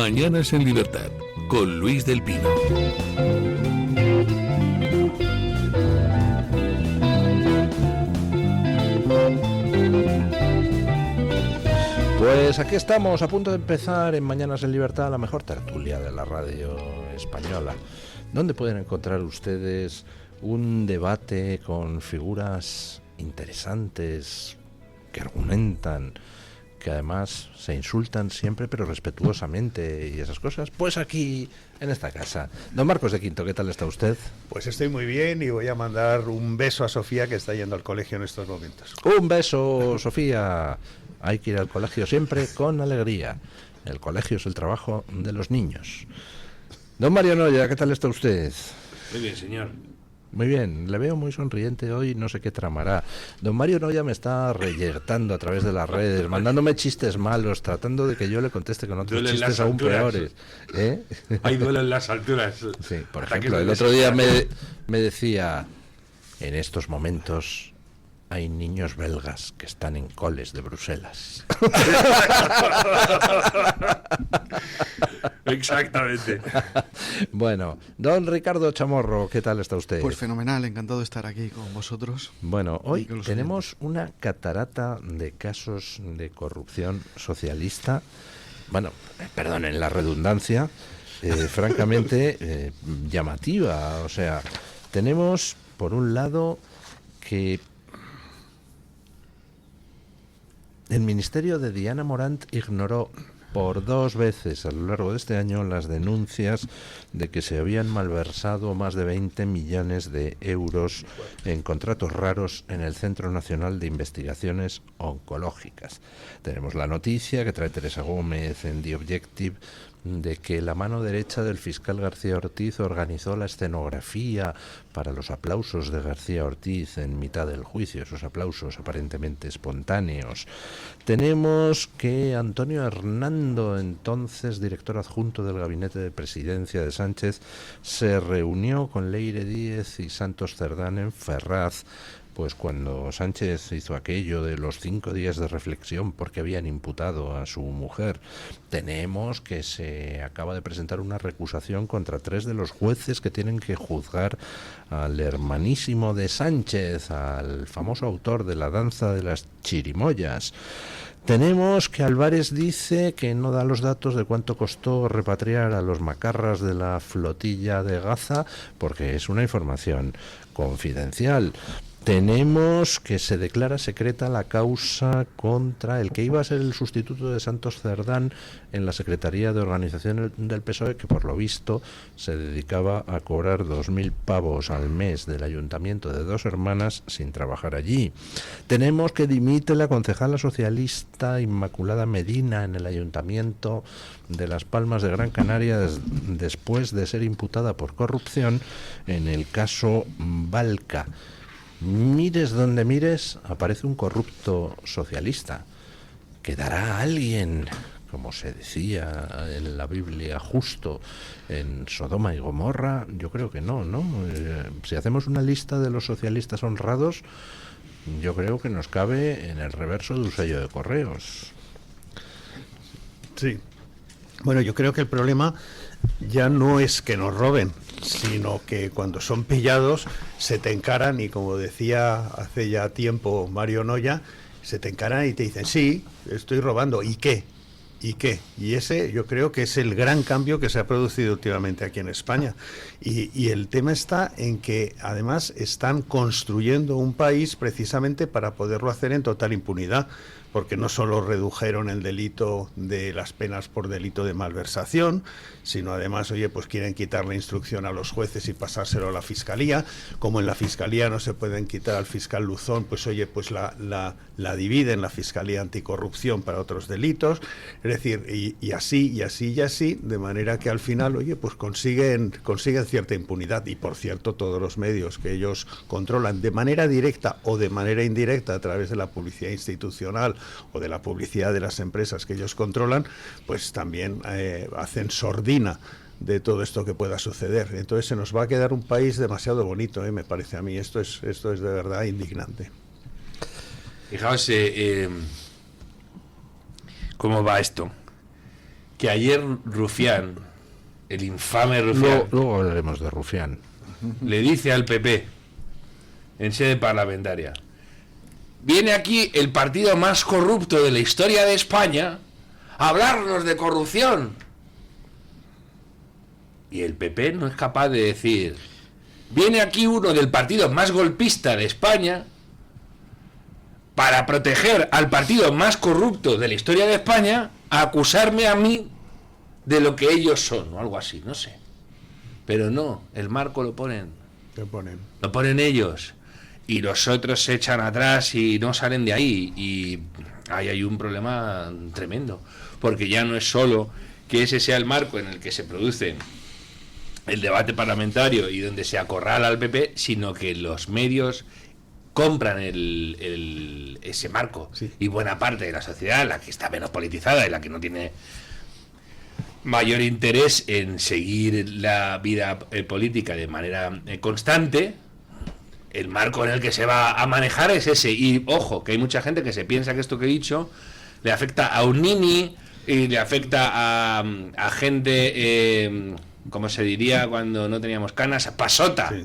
Mañanas en Libertad, con Luis del Pino. Pues aquí estamos, a punto de empezar en Mañanas en Libertad, la mejor tertulia de la radio española, donde pueden encontrar ustedes un debate con figuras interesantes que argumentan, que además se insultan siempre pero respetuosamente y esas cosas, pues aquí en esta casa. Don Marcos de Quinto, ¿qué tal está usted? Pues estoy muy bien y voy a mandar un beso a Sofía, que está yendo al colegio en estos momentos. Un beso, Sofía. Hay que ir al colegio siempre con alegría. El colegio es el trabajo de los niños. Don Mario Noya, ¿qué tal está usted? Muy bien, señor. Muy bien, le veo muy sonriente hoy, no sé qué tramará. Don Mario Noya me está reyertando a través de las redes, mandándome chistes malos, tratando de que yo le conteste con otros Duelen chistes aún peores. ¿Eh? Hay duelo en las alturas. Sí, por Ataques ejemplo, de el otro día desesperación. me decía, en estos momentos hay niños belgas que están en coles de Bruselas. Exactamente. Bueno, don Ricardo Chamorro, ¿qué tal está usted? Pues fenomenal, encantado de estar aquí con vosotros. Bueno, hoy con los tenemos una catarata de casos de corrupción socialista, bueno, perdonen la redundancia, francamente llamativa. O sea, tenemos por un lado que el ministerio de Diana Morant ignoró por 2 veces a lo largo de este año las denuncias de que se habían malversado más de 20 millones de euros en contratos raros en el Centro Nacional de Investigaciones Oncológicas. Tenemos la noticia que trae Teresa Gómez en The Objective de que la mano derecha del fiscal García Ortiz organizó la escenografía para los aplausos de García Ortiz en mitad del juicio, esos aplausos aparentemente espontáneos. Tenemos que Antonio Hernando, entonces director adjunto del gabinete de presidencia de Sánchez, se reunió con Leire Díez y Santos Cerdán en Ferraz, pues cuando Sánchez hizo aquello de los 5 días de reflexión porque habían imputado a su mujer. Tenemos que se acaba de presentar una recusación contra 3 de los jueces que tienen que juzgar al hermanísimo de Sánchez, al famoso autor de la danza de las chirimoyas. Tenemos que Álvarez dice que no da los datos de cuánto costó repatriar a los macarras de la flotilla de Gaza porque es una información confidencial. Tenemos que se declara secreta la causa contra el que iba a ser el sustituto de Santos Cerdán en la Secretaría de Organización del PSOE, que por lo visto se dedicaba a cobrar 2.000 pavos al mes del Ayuntamiento de Dos Hermanas sin trabajar allí. Tenemos que dimite la concejala socialista Inmaculada Medina en el Ayuntamiento de Las Palmas de Gran Canaria después de ser imputada por corrupción en el caso Valca. Mires donde mires, aparece un corrupto socialista. ¿Quedará alguien, como se decía en la Biblia, justo en Sodoma y Gomorra? Yo creo que no, ¿no? Si hacemos una lista de los socialistas honrados, yo creo que nos cabe en el reverso de un sello de correos. Sí. Bueno, yo creo que el problema ya no es que nos roben, sino que cuando son pillados se te encaran y, como decía hace ya tiempo Mario Noya, se te encaran y te dicen, sí, estoy robando, ¿y qué? ¿Y qué? Y ese yo creo que es el gran cambio que se ha producido últimamente aquí en España. Y el tema está en que además están construyendo un país precisamente para poderlo hacer en total impunidad, porque no solo redujeron el delito de las penas por delito de malversación, sino además, oye, pues quieren quitar la instrucción a los jueces y pasárselo a la Fiscalía. Como en la Fiscalía no se pueden quitar al fiscal Luzón, pues oye, pues la dividen la Fiscalía Anticorrupción para otros delitos. Es decir, y así, de manera que al final, oye, pues consiguen cierta impunidad. Y por cierto, todos los medios que ellos controlan de manera directa o de manera indirecta a través de la publicidad institucional o de la publicidad de las empresas que ellos controlan, pues también hacen sordina de todo esto que pueda suceder. Entonces se nos va a quedar un país demasiado bonito, me parece a mí. Esto es de verdad indignante. Fijaos cómo va esto. que ayer Rufián, el infame Rufián, Luego hablaremos de Rufián. le dice al PP en sede parlamentaria: viene aquí el partido más corrupto de la historia de España a hablarnos de corrupción. Y el PP no es capaz de decir: viene aquí uno del partido más golpista de España para proteger al partido más corrupto de la historia de España a acusarme a mí de lo que ellos son, o algo así, no sé. Pero no, el marco lo ponen. Lo ponen ellos. Y los otros se echan atrás y no salen de ahí. Y ahí hay un problema tremendo. Porque ya no es solo que ese sea el marco en el que se produce el debate parlamentario y donde se acorrala al PP, sino que los medios compran ese marco. Sí. Y buena parte de la sociedad, la que está menos politizada y la que no tiene mayor interés en seguir la vida política de manera constante, el marco en el que se va a manejar es ese. Y ojo, que hay mucha gente que se piensa que esto que he dicho le afecta a un nini y le afecta a gente, como se diría cuando no teníamos canas, a pasota. Sí.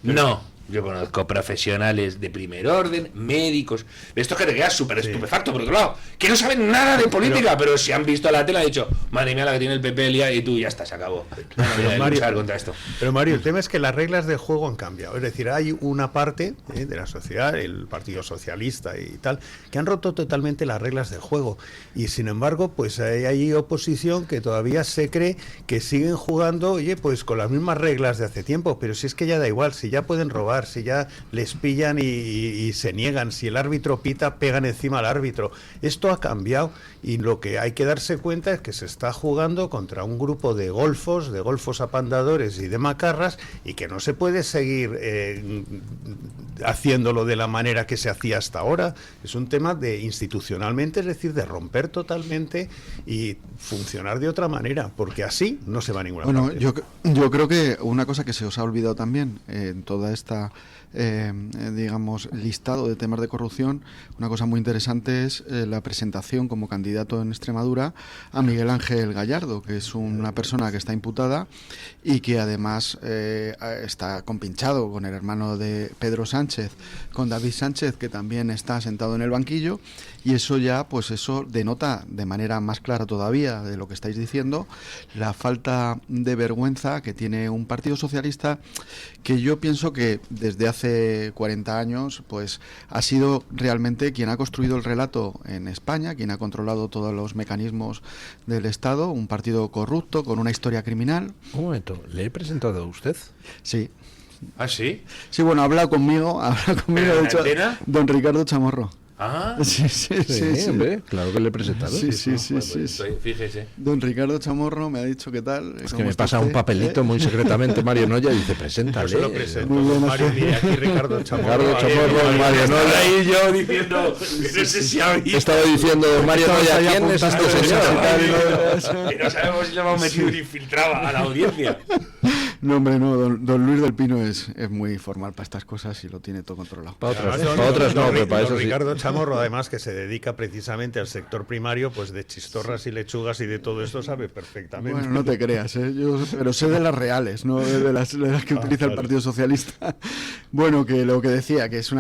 No. Yo conozco profesionales de primer orden, médicos. Esto es que te quedas súper estupefacto, por otro lado, que no saben nada de política, pero si han visto la tele han dicho: madre mía, la que tiene el PP lía, y tú ya está, se acabó. No voy a luchar contra esto. Pero Mario, el tema es que las reglas de juego han cambiado. Es decir, hay una parte de la sociedad, el Partido Socialista y tal, que han roto totalmente las reglas del juego. Y sin embargo, pues hay oposición que todavía se cree que siguen jugando, oye, pues con las mismas reglas de hace tiempo. Pero si es que ya da igual, si ya pueden robar, si ya les pillan y se niegan, si el árbitro pita, pegan encima al árbitro. Esto ha cambiado y lo que hay que darse cuenta es que se está jugando contra un grupo de golfos apandadores y de macarras, y que no se puede seguir haciéndolo de la manera que se hacía hasta ahora. Es un tema de institucionalmente, es decir, de romper totalmente y funcionar de otra manera, porque así no se va a ninguna parte. Yo creo que una cosa que se os ha olvidado también en toda esta digamos, listado de temas de corrupción, una cosa muy interesante es la presentación como candidato en Extremadura a Miguel Ángel Gallardo, que es una persona que está imputada y que además está compinchado con el hermano de Pedro Sánchez, con David Sánchez, que también está sentado en el banquillo, y eso ya, pues eso denota de manera más clara todavía de lo que estáis diciendo, la falta de vergüenza que tiene un Partido Socialista que yo pienso que desde hace 40 años pues ha sido realmente quien ha construido el relato en España, quien ha controlado todos los mecanismos del Estado, un partido corrupto con una historia criminal. Un momento, ¿le he presentado a usted? Sí. ¿Ah, sí? Sí, bueno, habla conmigo de hecho, antena? don Ricardo Chamorro. Ah, Sí, Hombre, claro que le he presentado. Sí. fíjese. Don Ricardo Chamorro me ha dicho qué tal. Es ¿Cómo que me está pasa un usted? papelito muy secretamente Mario Noya y dice: preséntale. Yo se lo presento. Muy buenas Mario, tardes. mire, aquí Ricardo Chamorro. Ricardo Chamorro, Mario Noya. Ahí yo diciendo, no sé si ha visto. Estaba diciendo Mario Noya: ¿quién es este señor? Que no sabemos si le hemos metido un infiltrado a la audiencia. No, hombre, no, don Luis del Pino es muy formal para estas cosas y lo tiene todo controlado. Para otras, Además, para otras no, pero para eso sí. Ricardo Chamorro, además, que se dedica precisamente al sector primario, pues de chistorras y lechugas y de todo esto sabe perfectamente. Bueno, no te creas, ¿eh? Pero sé de las reales, no de las que utiliza el claro. Partido Socialista. Bueno, que lo que decía, que es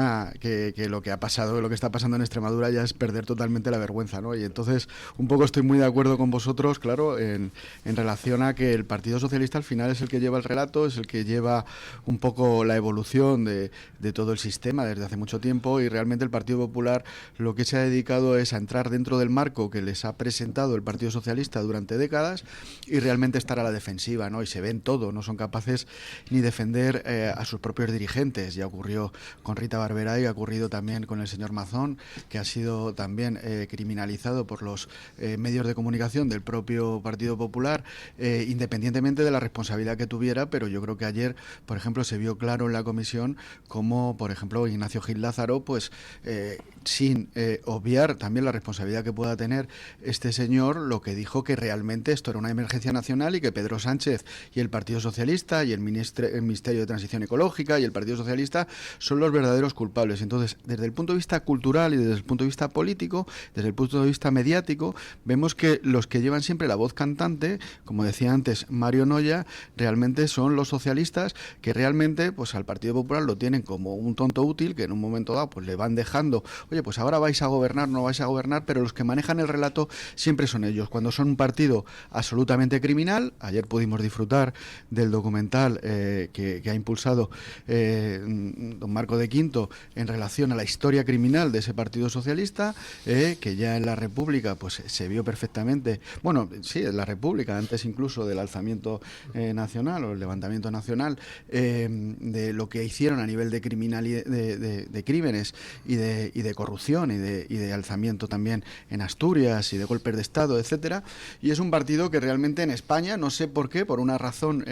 que lo que ha pasado, lo que está pasando en Extremadura ya es perder totalmente la vergüenza, ¿no? Y entonces, un poco estoy muy de acuerdo con vosotros, claro, en relación a que el Partido Socialista al final es el que lleva el relato, es el que lleva un poco la evolución de todo el sistema desde hace mucho tiempo, y realmente el Partido Popular lo que se ha dedicado es a entrar dentro del marco que les ha presentado el Partido Socialista durante décadas y realmente estar a la defensiva, ¿no? Y se ven todo, no son capaces ni defender a sus propios dirigentes. Ya ocurrió con Rita Barberá y ha ocurrido también con el señor Mazón, que ha sido también criminalizado por los medios de comunicación del propio Partido Popular, independientemente de la responsabilidad que tuviera, ya, pero yo creo que ayer, por ejemplo, se vio claro en la comisión cómo, por ejemplo, Ignacio Gil Lázaro, pues sin obviar también la responsabilidad que pueda tener este señor, lo que dijo que realmente esto era una emergencia nacional y que Pedro Sánchez y el Partido Socialista y el Ministerio de Transición Ecológica y el Partido Socialista son los verdaderos culpables. Entonces, desde el punto de vista cultural y desde el punto de vista político, desde el punto de vista mediático, vemos que los que llevan siempre la voz cantante, como decía antes Mario Noya, realmente son los socialistas, que realmente pues al Partido Popular lo tienen como un tonto útil, que en un momento dado pues le van dejando, oye, pues ahora vais a gobernar, no vais a gobernar, pero los que manejan el relato siempre son ellos. Cuando son un partido absolutamente criminal, ayer pudimos disfrutar del documental que ha impulsado don Marco de Quinto en relación a la historia criminal de ese Partido Socialista, que ya en la República pues se vio perfectamente, bueno, sí, en la República, antes incluso del alzamiento nacional o el levantamiento nacional, de lo que hicieron a nivel de criminalidad, de crímenes y de corrupción y de alzamiento también en Asturias y de golpes de Estado, etcétera. Y es un partido que realmente en España, no sé por qué, por una razón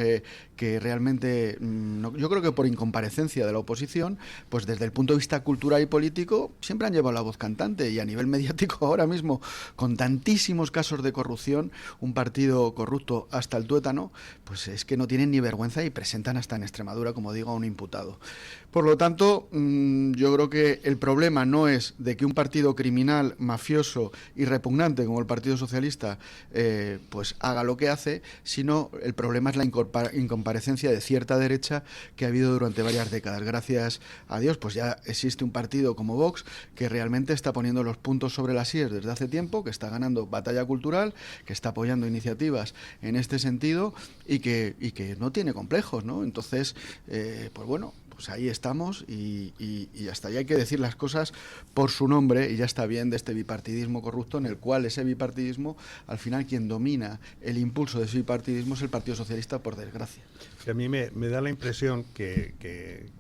que realmente, yo creo que por incomparecencia de la oposición, pues desde el punto de vista cultural y político siempre han llevado la voz cantante, y a nivel mediático ahora mismo, con tantísimos casos de corrupción, un partido corrupto hasta el tuétano, pues es que no tienen ni vergüenza y presentan hasta en Extremadura, como digo, a un imputado. Por lo tanto, yo creo que el problema no es de que un partido criminal, mafioso y repugnante como el Partido Socialista pues haga lo que hace, sino el problema es la incomparecencia de cierta derecha que ha habido durante varias décadas. Gracias a Dios, pues ya existe un partido como Vox que realmente está poniendo los puntos sobre las IES desde hace tiempo, que está ganando batalla cultural, que está apoyando iniciativas en este sentido y que no tiene complejos, ¿no? Entonces, pues bueno, pues ahí estamos y hasta ahí hay que decir las cosas por su nombre, y ya está bien de este bipartidismo corrupto, en el cual ese bipartidismo, al final quien domina el impulso de ese bipartidismo es el Partido Socialista, por desgracia. A mí me da la impresión que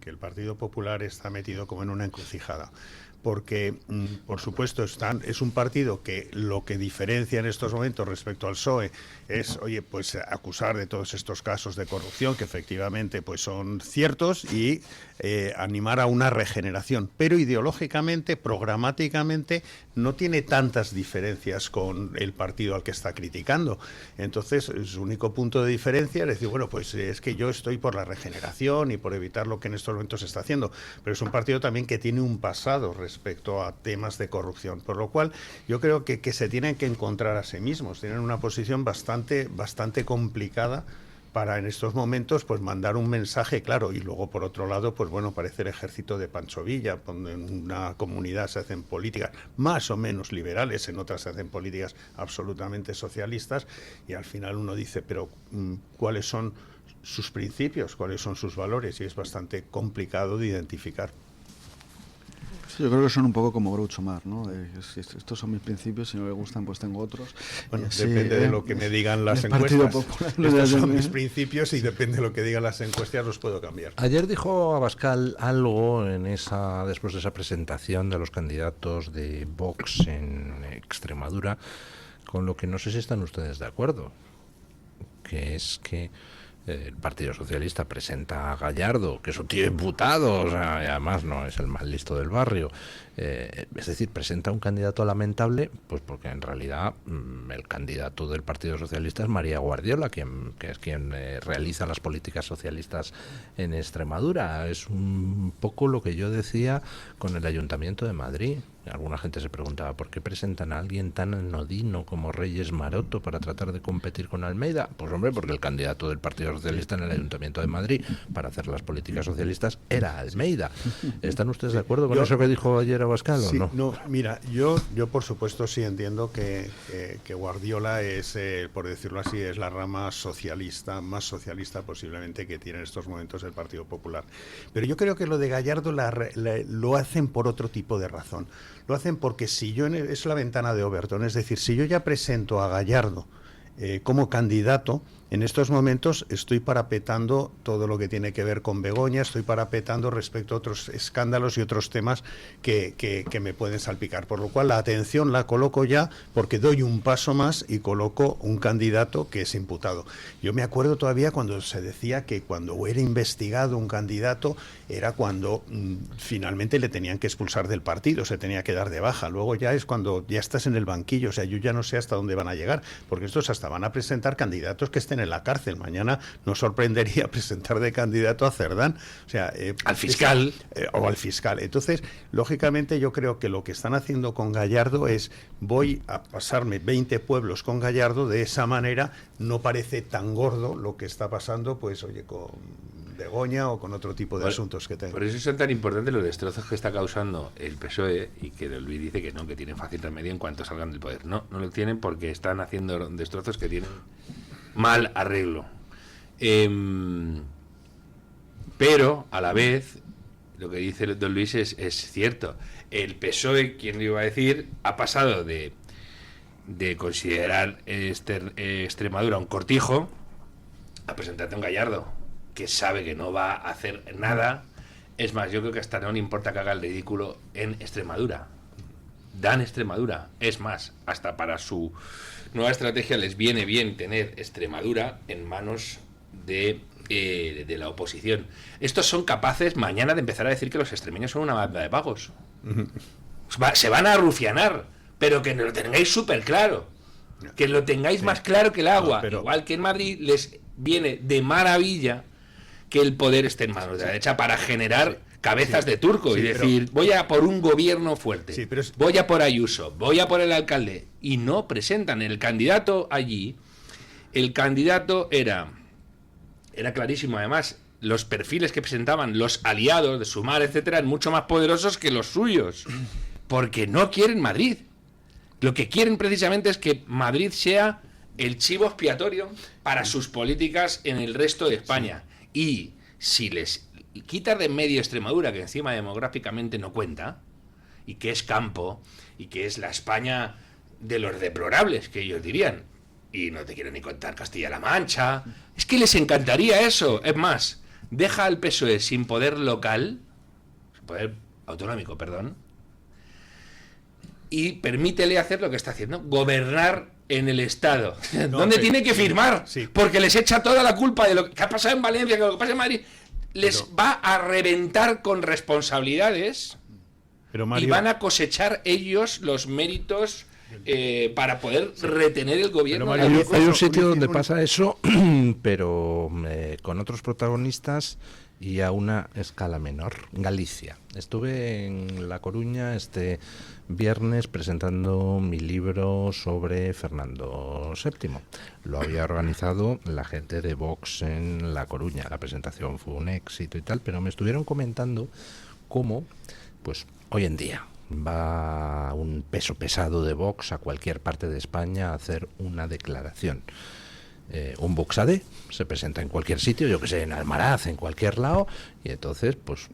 el Partido Popular está metido como en una encrucijada. Porque, por supuesto, es un partido que lo que diferencia en estos momentos respecto al PSOE es, oye, pues acusar de todos estos casos de corrupción, que efectivamente pues son ciertos, y animar a una regeneración. Pero ideológicamente, programáticamente, no tiene tantas diferencias con el partido al que está criticando. Entonces, su único punto de diferencia es decir, bueno, pues es que yo estoy por la regeneración y por evitar lo que en estos momentos se está haciendo. Pero es un partido también que tiene un pasado respecto a temas de corrupción, por lo cual yo creo que se tienen que encontrar a sí mismos, tienen una posición bastante complicada para en estos momentos pues mandar un mensaje claro. Y luego por otro lado, pues bueno, parece el ejército de Pancho Villa, donde en una comunidad se hacen políticas más o menos liberales, en otras se hacen políticas absolutamente socialistas, y al final uno dice, pero ¿cuáles son sus principios? ¿Cuáles son sus valores? Y es bastante complicado de identificar. Yo creo que son un poco como Groucho Marx, ¿no? Estos son mis principios, si no le gustan pues tengo otros. Bueno, así, depende de lo que me digan las encuestas. Estos son mis principios y depende de lo que digan las encuestas los puedo cambiar. Ayer dijo Abascal algo después de esa presentación de los candidatos de Vox en Extremadura, con lo que no sé si están ustedes de acuerdo, que es que el Partido Socialista presenta a Gallardo, que es un tío imputado, o sea, y además no es el más listo del barrio, es decir, presenta un candidato lamentable, pues porque en realidad el candidato del Partido Socialista es María Guardiola, que es quien realiza las políticas socialistas en Extremadura. Es un poco lo que yo decía con el Ayuntamiento de Madrid. Alguna gente se preguntaba ¿por qué presentan a alguien tan anodino como Reyes Maroto para tratar de competir con Almeida? Pues hombre, porque el candidato del Partido Socialista en el Ayuntamiento de Madrid para hacer las políticas socialistas era Almeida. ¿Están ustedes de acuerdo con eso que dijo ayer Abascal o no? No, mira, yo por supuesto sí entiendo que Guardiola es, por decirlo así, es la rama socialista, más socialista posiblemente que tiene en estos momentos el Partido Popular. Pero yo creo que lo de Gallardo lo hacen por otro tipo de razón. Lo hacen porque es la ventana de Overton, es decir, si yo ya presento a Gallardo como candidato, En estos momentos estoy parapetando todo lo que tiene que ver con Begoña, estoy parapetando respecto a otros escándalos y otros temas que me pueden salpicar. Por lo cual la atención la coloco ya, porque doy un paso más y coloco un candidato que es imputado. Yo me acuerdo todavía cuando se decía que cuando era investigado un candidato era cuando finalmente le tenían que expulsar del partido, se tenía que dar de baja. Luego ya es cuando ya estás en el banquillo, o sea, yo ya no sé hasta dónde van a llegar, porque estos hasta van a presentar candidatos que estén en la cárcel. Mañana nos sorprendería presentar de candidato a Cerdán, o sea, al fiscal. O al fiscal. Entonces, lógicamente yo creo que lo que están haciendo con Gallardo es, voy a pasarme 20 pueblos con Gallardo, de esa manera no parece tan gordo lo que está pasando, pues oye, con Begoña o con otro tipo de asuntos que tengo. Por eso son tan importantes los destrozos que está causando el PSOE, y que Luis dice que no, que tienen fácil remedio en cuanto salgan del poder. No lo tienen, porque están haciendo destrozos que tienen mal arreglo. Pero a la vez lo que dice don Luis es cierto. El PSOE, quien lo iba a decir, ha pasado de considerar Extremadura un cortijo a presentarte a un Gallardo que sabe que no va a hacer nada. Es más, yo creo que hasta no le importa que haga el ridículo en Extremadura. Dan Extremadura. Es más, hasta para su nueva estrategia les viene bien tener Extremadura en manos de la oposición. Estos son capaces mañana de empezar a decir que los extremeños son una banda de vagos. Se van a rufianar, pero que lo tengáis súper claro, que lo tengáis más claro que el agua. Igual que en Madrid les viene de maravilla que el poder esté en manos de la derecha para generar cabezas de turco y decir, voy a por un gobierno fuerte, voy a por Ayuso, voy a por el alcalde, y no presentan el candidato allí. El candidato era clarísimo. Además, los perfiles que presentaban los aliados de Sumar, etcétera, eran mucho más poderosos que los suyos, porque no quieren Madrid. Lo que quieren precisamente es que Madrid sea el chivo expiatorio para sus políticas en el resto de España. Y si les quitas de en medio Extremadura, que encima demográficamente no cuenta, y que es campo, y que es la España de los deplorables, que ellos dirían, y no te quiero ni contar Castilla-La Mancha, es que les encantaría eso. Es más, deja al PSOE sin poder local, sin poder autonómico, perdón, y permítele hacer lo que está haciendo, gobernar en el Estado, donde tiene que firmar, porque les echa toda la culpa de lo que ha pasado en Valencia, que lo que pasa en Madrid, les va a reventar con responsabilidades, Mario, y van a cosechar ellos los méritos para poder retener el gobierno. Mario, hay un sitio donde pasa eso, pero con otros protagonistas y a una escala menor, Galicia. Estuve en La Coruña este viernes presentando mi libro sobre Fernando VII. Lo había organizado la gente de Vox en La Coruña. La presentación fue un éxito y tal, pero me estuvieron comentando cómo, pues hoy en día, va un peso pesado de Vox a cualquier parte de España a hacer una declaración. Un Voxade se presenta en cualquier sitio, yo que sé, en Almaraz, en cualquier lado, y entonces, pues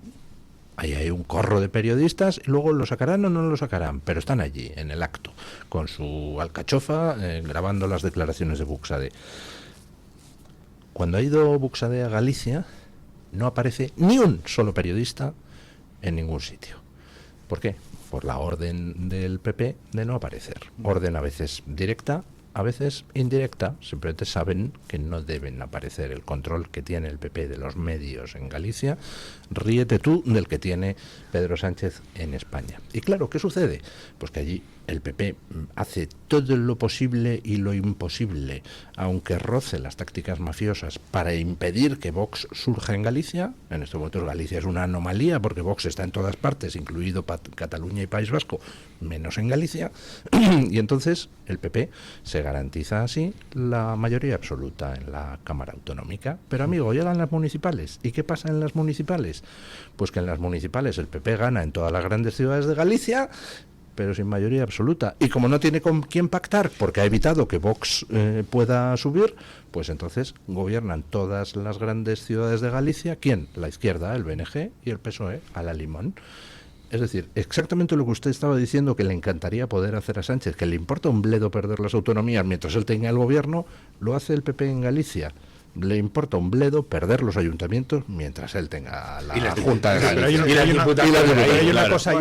ahí hay un corro de periodistas, y luego lo sacarán o no lo sacarán, pero están allí, en el acto, con su alcachofa, grabando las declaraciones de Voxade. Cuando ha ido Voxade a Galicia, no aparece ni un solo periodista en ningún sitio. ¿Por qué? Por la orden del PP de no aparecer. Orden a veces directa, a veces indirecta. Simplemente saben que no deben aparecer. El control que tiene el PP de los medios en Galicia, ríete tú del que tiene Pedro Sánchez en España. Y claro, ¿qué sucede? Pues que allí el PP hace todo lo posible y lo imposible, aunque roce las tácticas mafiosas, para impedir que Vox surja en Galicia. En este momento Galicia es una anomalía porque Vox está en todas partes, incluido Cataluña y País Vasco, menos en Galicia. Y entonces el PP se garantiza así la mayoría absoluta en la Cámara Autonómica. Pero amigo, llegan las municipales. ¿Y qué pasa en las municipales? Pues que en las municipales el PP gana en todas las grandes ciudades de Galicia, pero sin mayoría absoluta. Y como no tiene con quién pactar, porque ha evitado que Vox pueda subir, pues entonces gobiernan todas las grandes ciudades de Galicia. ¿Quién? La izquierda, el BNG, y el PSOE, a la limón. Es decir, exactamente lo que usted estaba diciendo que le encantaría poder hacer a Sánchez, que le importa un bledo perder las autonomías mientras él tenga el gobierno, lo hace el PP en Galicia. Le importa un bledo perder los ayuntamientos mientras él tenga la Junta de Galicia.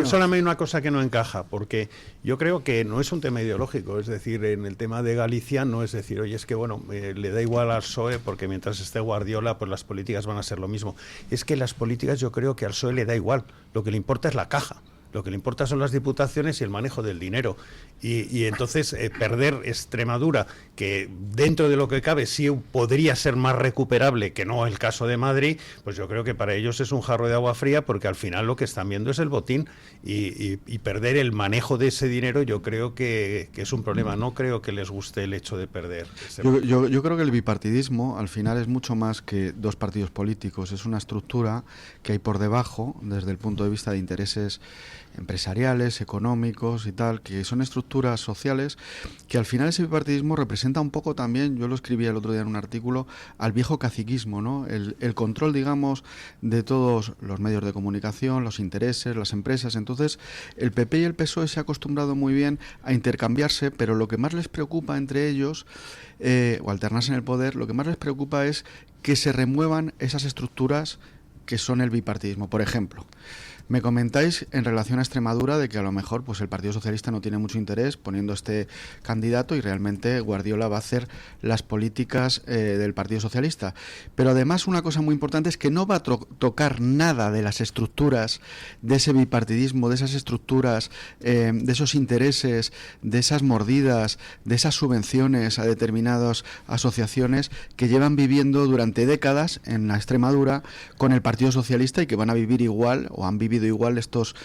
Solamente hay una cosa que no encaja, porque yo creo que no es un tema ideológico, es decir, en el tema de Galicia no es decir, oye, es que bueno, le da igual al PSOE porque mientras esté Guardiola, pues las políticas van a ser lo mismo. Es que las políticas yo creo que al PSOE le da igual, lo que le importa es la caja. Lo que le importa son las diputaciones y el manejo del dinero. Y entonces perder Extremadura, que dentro de lo que cabe sí podría ser más recuperable que no el caso de Madrid, pues yo creo que para ellos es un jarro de agua fría, porque al final lo que están viendo es el botín y perder el manejo de ese dinero yo creo que es un problema. No creo que les guste el hecho de perder. Yo creo que el bipartidismo al final es mucho más que dos partidos políticos, es una estructura que hay por debajo desde el punto de vista de intereses empresariales, económicos y tal, que son estructuras sociales que al final ese bipartidismo representa un poco también, yo lo escribí el otro día en un artículo, al viejo caciquismo, ¿no? El control, digamos, de todos los medios de comunicación, los intereses, las empresas. Entonces, el PP y el PSOE se ha acostumbrado muy bien a intercambiarse, pero lo que más les preocupa entre ellos, o alternarse en el poder, lo que más les preocupa es que se remuevan esas estructuras que son el bipartidismo. Por ejemplo, me comentáis en relación a Extremadura de que a lo mejor pues el Partido Socialista no tiene mucho interés poniendo este candidato y realmente Guardiola va a hacer las políticas del Partido Socialista. Pero además una cosa muy importante es que no va a tocar nada de las estructuras de ese bipartidismo, de esas estructuras, de esos intereses, de esas mordidas, de esas subvenciones a determinadas asociaciones que llevan viviendo durante décadas en la Extremadura con el Partido Socialista y que van a vivir igual o han vivido igual estos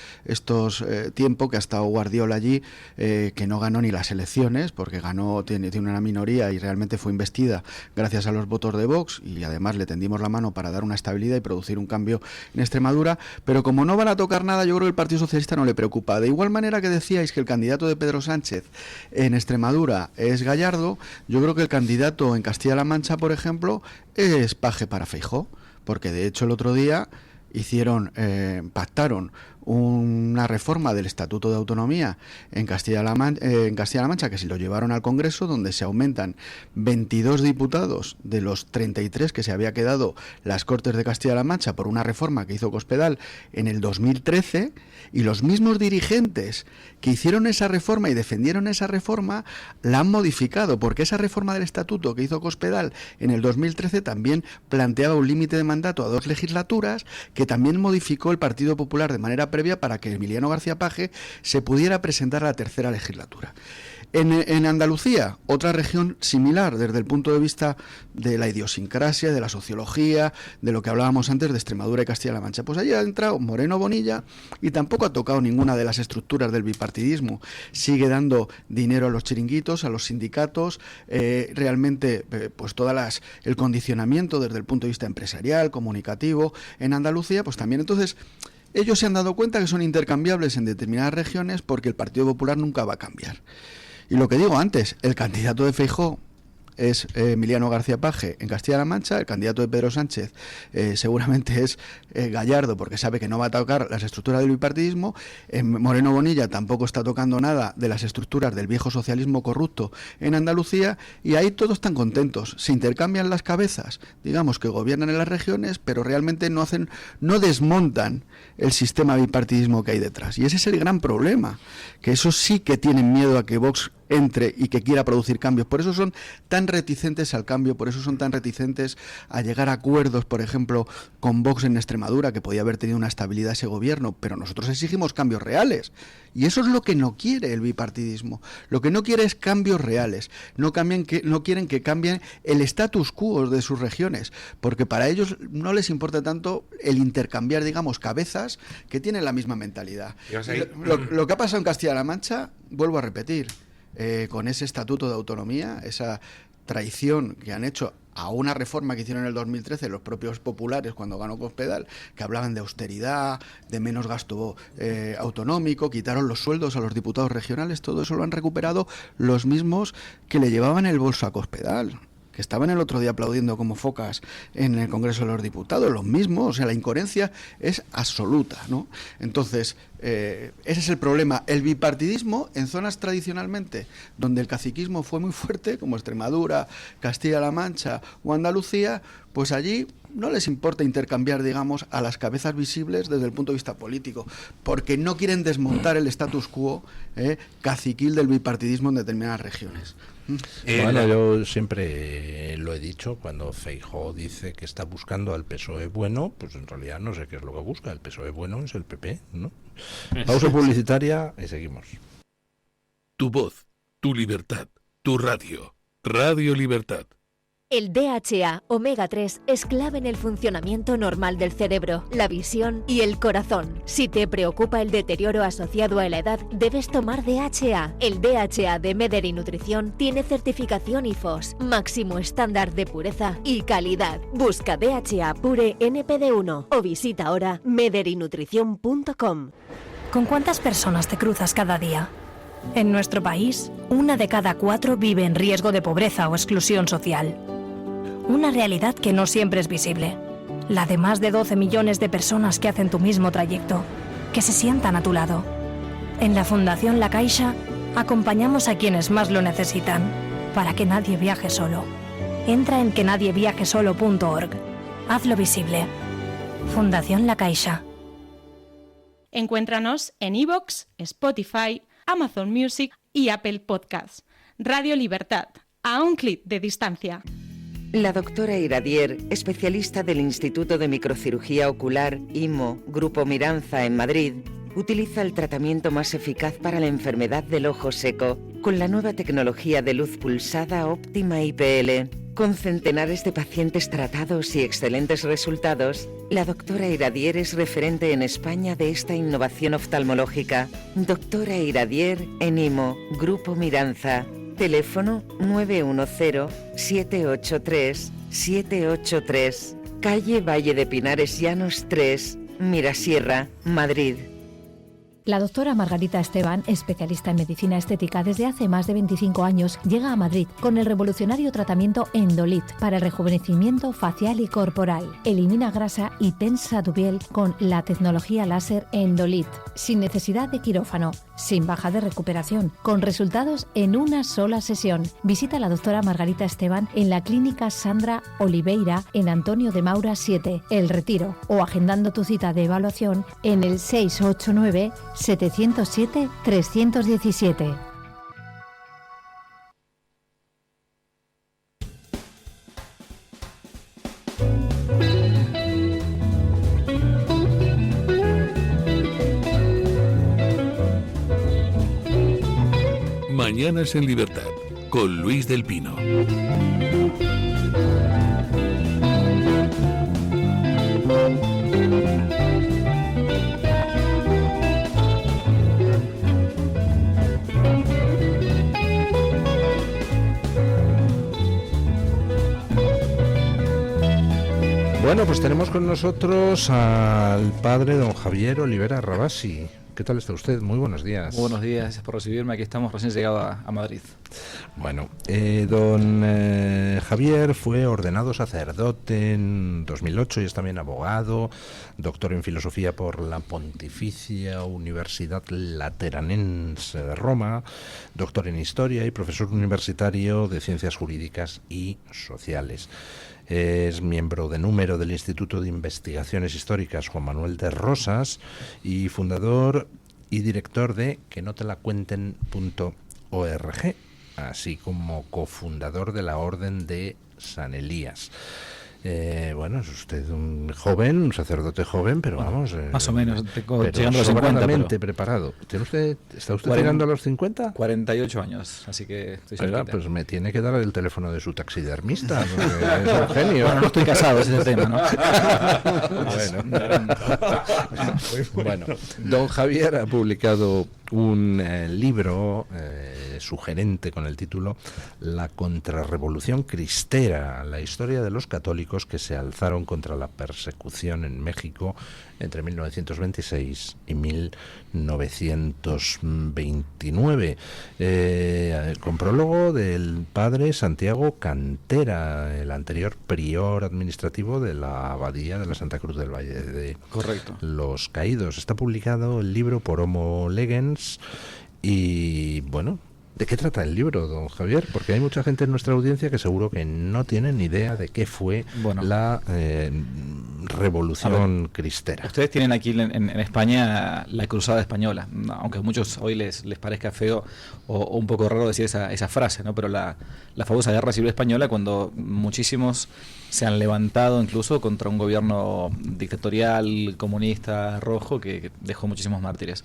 tiempos que ha estado Guardiola allí, que no ganó ni las elecciones porque tiene una minoría y realmente fue investida gracias a los votos de Vox, y además le tendimos la mano para dar una estabilidad y producir un cambio en Extremadura. Pero como no van a tocar nada, yo creo que el Partido Socialista no le preocupa. De igual manera que decíais que el candidato de Pedro Sánchez en Extremadura es Gallardo, yo creo que el candidato en Castilla-La Mancha, por ejemplo, es Paje para Feijóo, porque de hecho el otro día pactaron una reforma del Estatuto de Autonomía en Castilla-La Mancha, que se lo llevaron al Congreso, donde se aumentan 22 diputados de los 33 que se había quedado las Cortes de Castilla-La Mancha por una reforma que hizo Cospedal en el 2013, y los mismos dirigentes que hicieron esa reforma y defendieron esa reforma la han modificado, porque esa reforma del Estatuto que hizo Cospedal en el 2013 también planteaba un límite de mandato a 2 legislaturas, que también modificó el Partido Popular de manera previa para que Emiliano García Paje se pudiera presentar a la tercera legislatura. En Andalucía, otra región similar desde el punto de vista de la idiosincrasia, de la sociología, de lo que hablábamos antes de Extremadura y Castilla-La Mancha. Pues allí ha entrado Moreno Bonilla y tampoco ha tocado ninguna de las estructuras del bipartidismo. Sigue dando dinero a los chiringuitos, a los sindicatos, realmente pues el condicionamiento desde el punto de vista empresarial, comunicativo. En Andalucía, pues también entonces ellos se han dado cuenta que son intercambiables en determinadas regiones porque el Partido Popular nunca va a cambiar. Y lo que digo antes, el candidato de Feijóo es Emiliano García Paje en Castilla-La Mancha, el candidato de Pedro Sánchez seguramente es Gallardo, porque sabe que no va a tocar las estructuras del bipartidismo. Moreno Bonilla tampoco está tocando nada de las estructuras del viejo socialismo corrupto en Andalucía, y ahí todos están contentos, se intercambian las cabezas, digamos que gobiernan en las regiones, pero realmente no desmontan el sistema bipartidismo que hay detrás, y ese es el gran problema, que esos sí que tienen miedo a que Vox entre y que quiera producir cambios. Por eso son tan reticentes al cambio, por eso son tan reticentes a llegar a acuerdos, por ejemplo, con Vox en Extremadura, que podía haber tenido una estabilidad ese gobierno, pero nosotros exigimos cambios reales. Y eso es lo que no quiere el bipartidismo. Lo que no quiere es cambios reales. No quieren que cambien el status quo de sus regiones, porque para ellos no les importa tanto el intercambiar, digamos, cabezas que tienen la misma mentalidad. Lo que ha pasado en Castilla-La Mancha, vuelvo a repetir, con ese estatuto de autonomía, esa traición que han hecho a una reforma que hicieron en el 2013 los propios populares cuando ganó Cospedal, que hablaban de austeridad, de menos gasto autonómico, quitaron los sueldos a los diputados regionales, todo eso lo han recuperado los mismos que le llevaban el bolso a Cospedal. que estaban el otro día aplaudiendo como focas en el Congreso de los Diputados, los mismos, o sea, la incoherencia es absoluta, ¿no? Entonces, ese es el problema. El bipartidismo en zonas tradicionalmente donde el caciquismo fue muy fuerte, como Extremadura, Castilla-La Mancha o Andalucía, pues allí no les importa intercambiar, digamos, a las cabezas visibles desde el punto de vista político, porque no quieren desmontar el status quo caciquil del bipartidismo en determinadas regiones. Bueno, yo siempre lo he dicho, cuando Feijóo dice que está buscando al PSOE bueno, pues en realidad no sé qué es lo que busca. El PSOE bueno es el PP, ¿no? Pausa publicitaria y seguimos. Tu voz, tu libertad, tu radio. Radio Libertad. El DHA omega 3 es clave en el funcionamiento normal del cerebro, la visión y el corazón. Si te preocupa el deterioro asociado a la edad, debes tomar DHA. El DHA de Mederi Nutrición tiene certificación IFOS, máximo estándar de pureza y calidad. Busca DHA Pure NPD1 o visita ahora mederinutrición.com. ¿Con cuántas personas te cruzas cada día? En nuestro país, 1 de cada 4 vive en riesgo de pobreza o exclusión social. Una realidad que no siempre es visible. La de más de 12 millones de personas que hacen tu mismo trayecto, que se sientan a tu lado. En la Fundación La Caixa, acompañamos a quienes más lo necesitan, para que nadie viaje solo. Entra en quenadieviajesolo.org. Hazlo visible. Fundación La Caixa. Encuéntranos en iVoox, Spotify, Amazon Music y Apple Podcasts. Radio Libertad, a un clic de distancia. La doctora Iradier, especialista del Instituto de Microcirugía Ocular, IMO, Grupo Miranza en Madrid, utiliza el tratamiento más eficaz para la enfermedad del ojo seco con la nueva tecnología de luz pulsada óptima IPL. Con centenares de pacientes tratados y excelentes resultados, la doctora Iradier es referente en España de esta innovación oftalmológica. Doctora Iradier en IMO, Grupo Miranza. Teléfono 910-783-783. Calle Valle de Pinares Llanos 3, Mirasierra, Madrid. La doctora Margarita Esteban, especialista en medicina estética desde hace más de 25 años, llega a Madrid con el revolucionario tratamiento Endolit para el rejuvenecimiento facial y corporal. Elimina grasa y tensa tu piel con la tecnología láser Endolit, sin necesidad de quirófano, sin baja de recuperación, con resultados en una sola sesión. Visita a la doctora Margarita Esteban en la clínica Sandra Oliveira en Antonio de Maura 7, El Retiro, o agendando tu cita de evaluación en el 689-707-317. Mañanas en Libertad, con Luis del Pino. Bueno, pues tenemos con nosotros al padre don Javier Olivera Rabasi. ¿Qué tal está usted? Muy buenos días. Buenos días, gracias por recibirme. Aquí estamos recién llegado a Madrid. Bueno, don Javier fue ordenado sacerdote en 2008 y es también abogado, doctor en filosofía por la Pontificia Universidad Lateranense de Roma, doctor en historia y profesor universitario de ciencias jurídicas y sociales. Es miembro de número del Instituto de Investigaciones Históricas Juan Manuel de Rosas y fundador y director de quenotelacuenten.org, así como cofundador de la Orden de San Elías. Bueno, es usted un joven, un sacerdote joven, pero vamos... más o menos, tengo pero llegando a los 50, pero... preparado. ¿Está usted llegando a los 50? 48 años, así que estoy cerquita. Pues me tiene que dar el teléfono de su taxidermista, porque es un genio. Bueno, no estoy casado, ese es el tema, ¿no? Bueno, don Javier ha publicado un libro sugerente con el título La contrarrevolución cristera, la historia de los católicos que se alzaron contra la persecución en México entre 1926 y 1929, con prólogo del padre Santiago Cantera, el anterior prior administrativo de la Abadía de la Santa Cruz del Valle de los Caídos. Está publicado el libro por Homo Legens y, bueno, ¿de qué trata el libro, don Javier? Porque hay mucha gente en nuestra audiencia que seguro que no tiene ni idea de qué fue la revolución cristera. Ustedes tienen aquí en España la Cruzada Española, aunque a muchos hoy les parezca feo o un poco raro decir esa frase, ¿no? Pero la famosa Guerra Civil Española, cuando muchísimos se han levantado incluso contra un gobierno dictatorial, comunista, rojo, que dejó muchísimos mártires.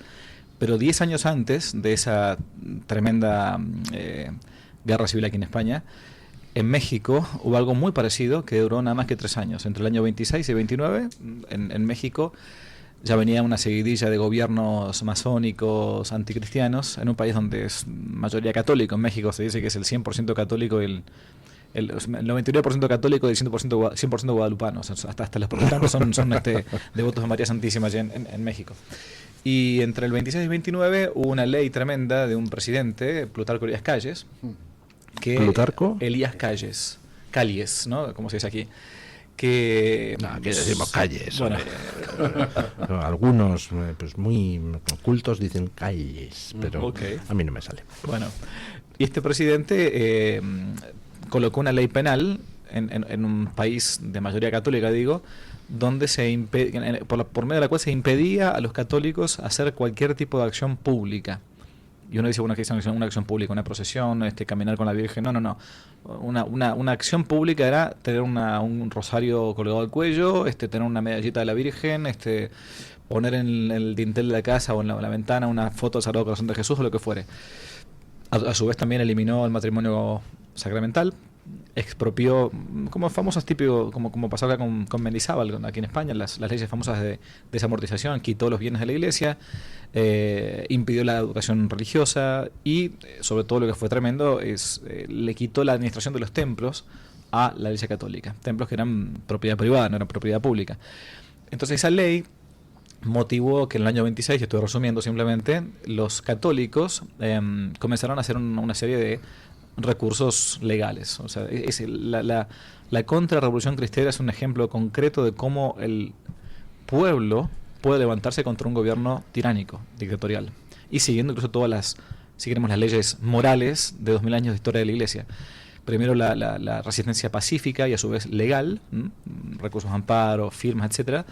Pero 10 años antes de esa tremenda guerra civil aquí en España, en México hubo algo muy parecido que duró nada más que 3 años. Entre el año 26 y 29, en México ya venía una seguidilla de gobiernos masónicos, anticristianos, en un país donde es mayoría católico. En México se dice que es el 100% católico y el 99% católico y el 100% guadalupanos. Hasta los protestantes son devotos de María Santísima allá en México. Y entre el 26 y 29 hubo una ley tremenda de un presidente, Plutarco Elías Calles, ¿Plutarco? Elías Calles, ¿no? Como se dice aquí. Que aquí decimos Calles. Bueno. Algunos pues muy cultos dicen Calles, pero a mí no me sale. Bueno, y este presidente colocó una ley penal en un país de mayoría católica, digo, donde por medio de la cual se impedía a los católicos hacer cualquier tipo de acción pública. Y uno dice, bueno, ¿qué es una acción pública? ¿Una procesión? ¿Caminar con la Virgen? No. Una acción pública era tener un rosario colgado al cuello, tener una medallita de la Virgen, poner en el dintel de la casa o en la ventana una foto del Sagrado Corazón de Jesús o lo que fuere. A su vez también eliminó el matrimonio sacramental, expropió, como famosas típicos, como pasó acá con Mendizábal, aquí en España, las leyes famosas de desamortización, quitó los bienes de la iglesia, impidió la educación religiosa y, sobre todo lo que fue tremendo, le quitó la administración de los templos a la Iglesia Católica. Templos que eran propiedad privada, no eran propiedad pública. Entonces esa ley motivó que en el año 26, estoy resumiendo simplemente, los católicos comenzaron a hacer una serie de recursos legales. O sea, la contrarrevolución cristera es un ejemplo concreto de cómo el pueblo puede levantarse contra un gobierno tiránico, dictatorial, y siguiendo incluso todas las leyes morales de 2000 años de historia de la Iglesia. Primero la resistencia pacífica y a su vez legal, recursos de amparo, firmas, etcétera.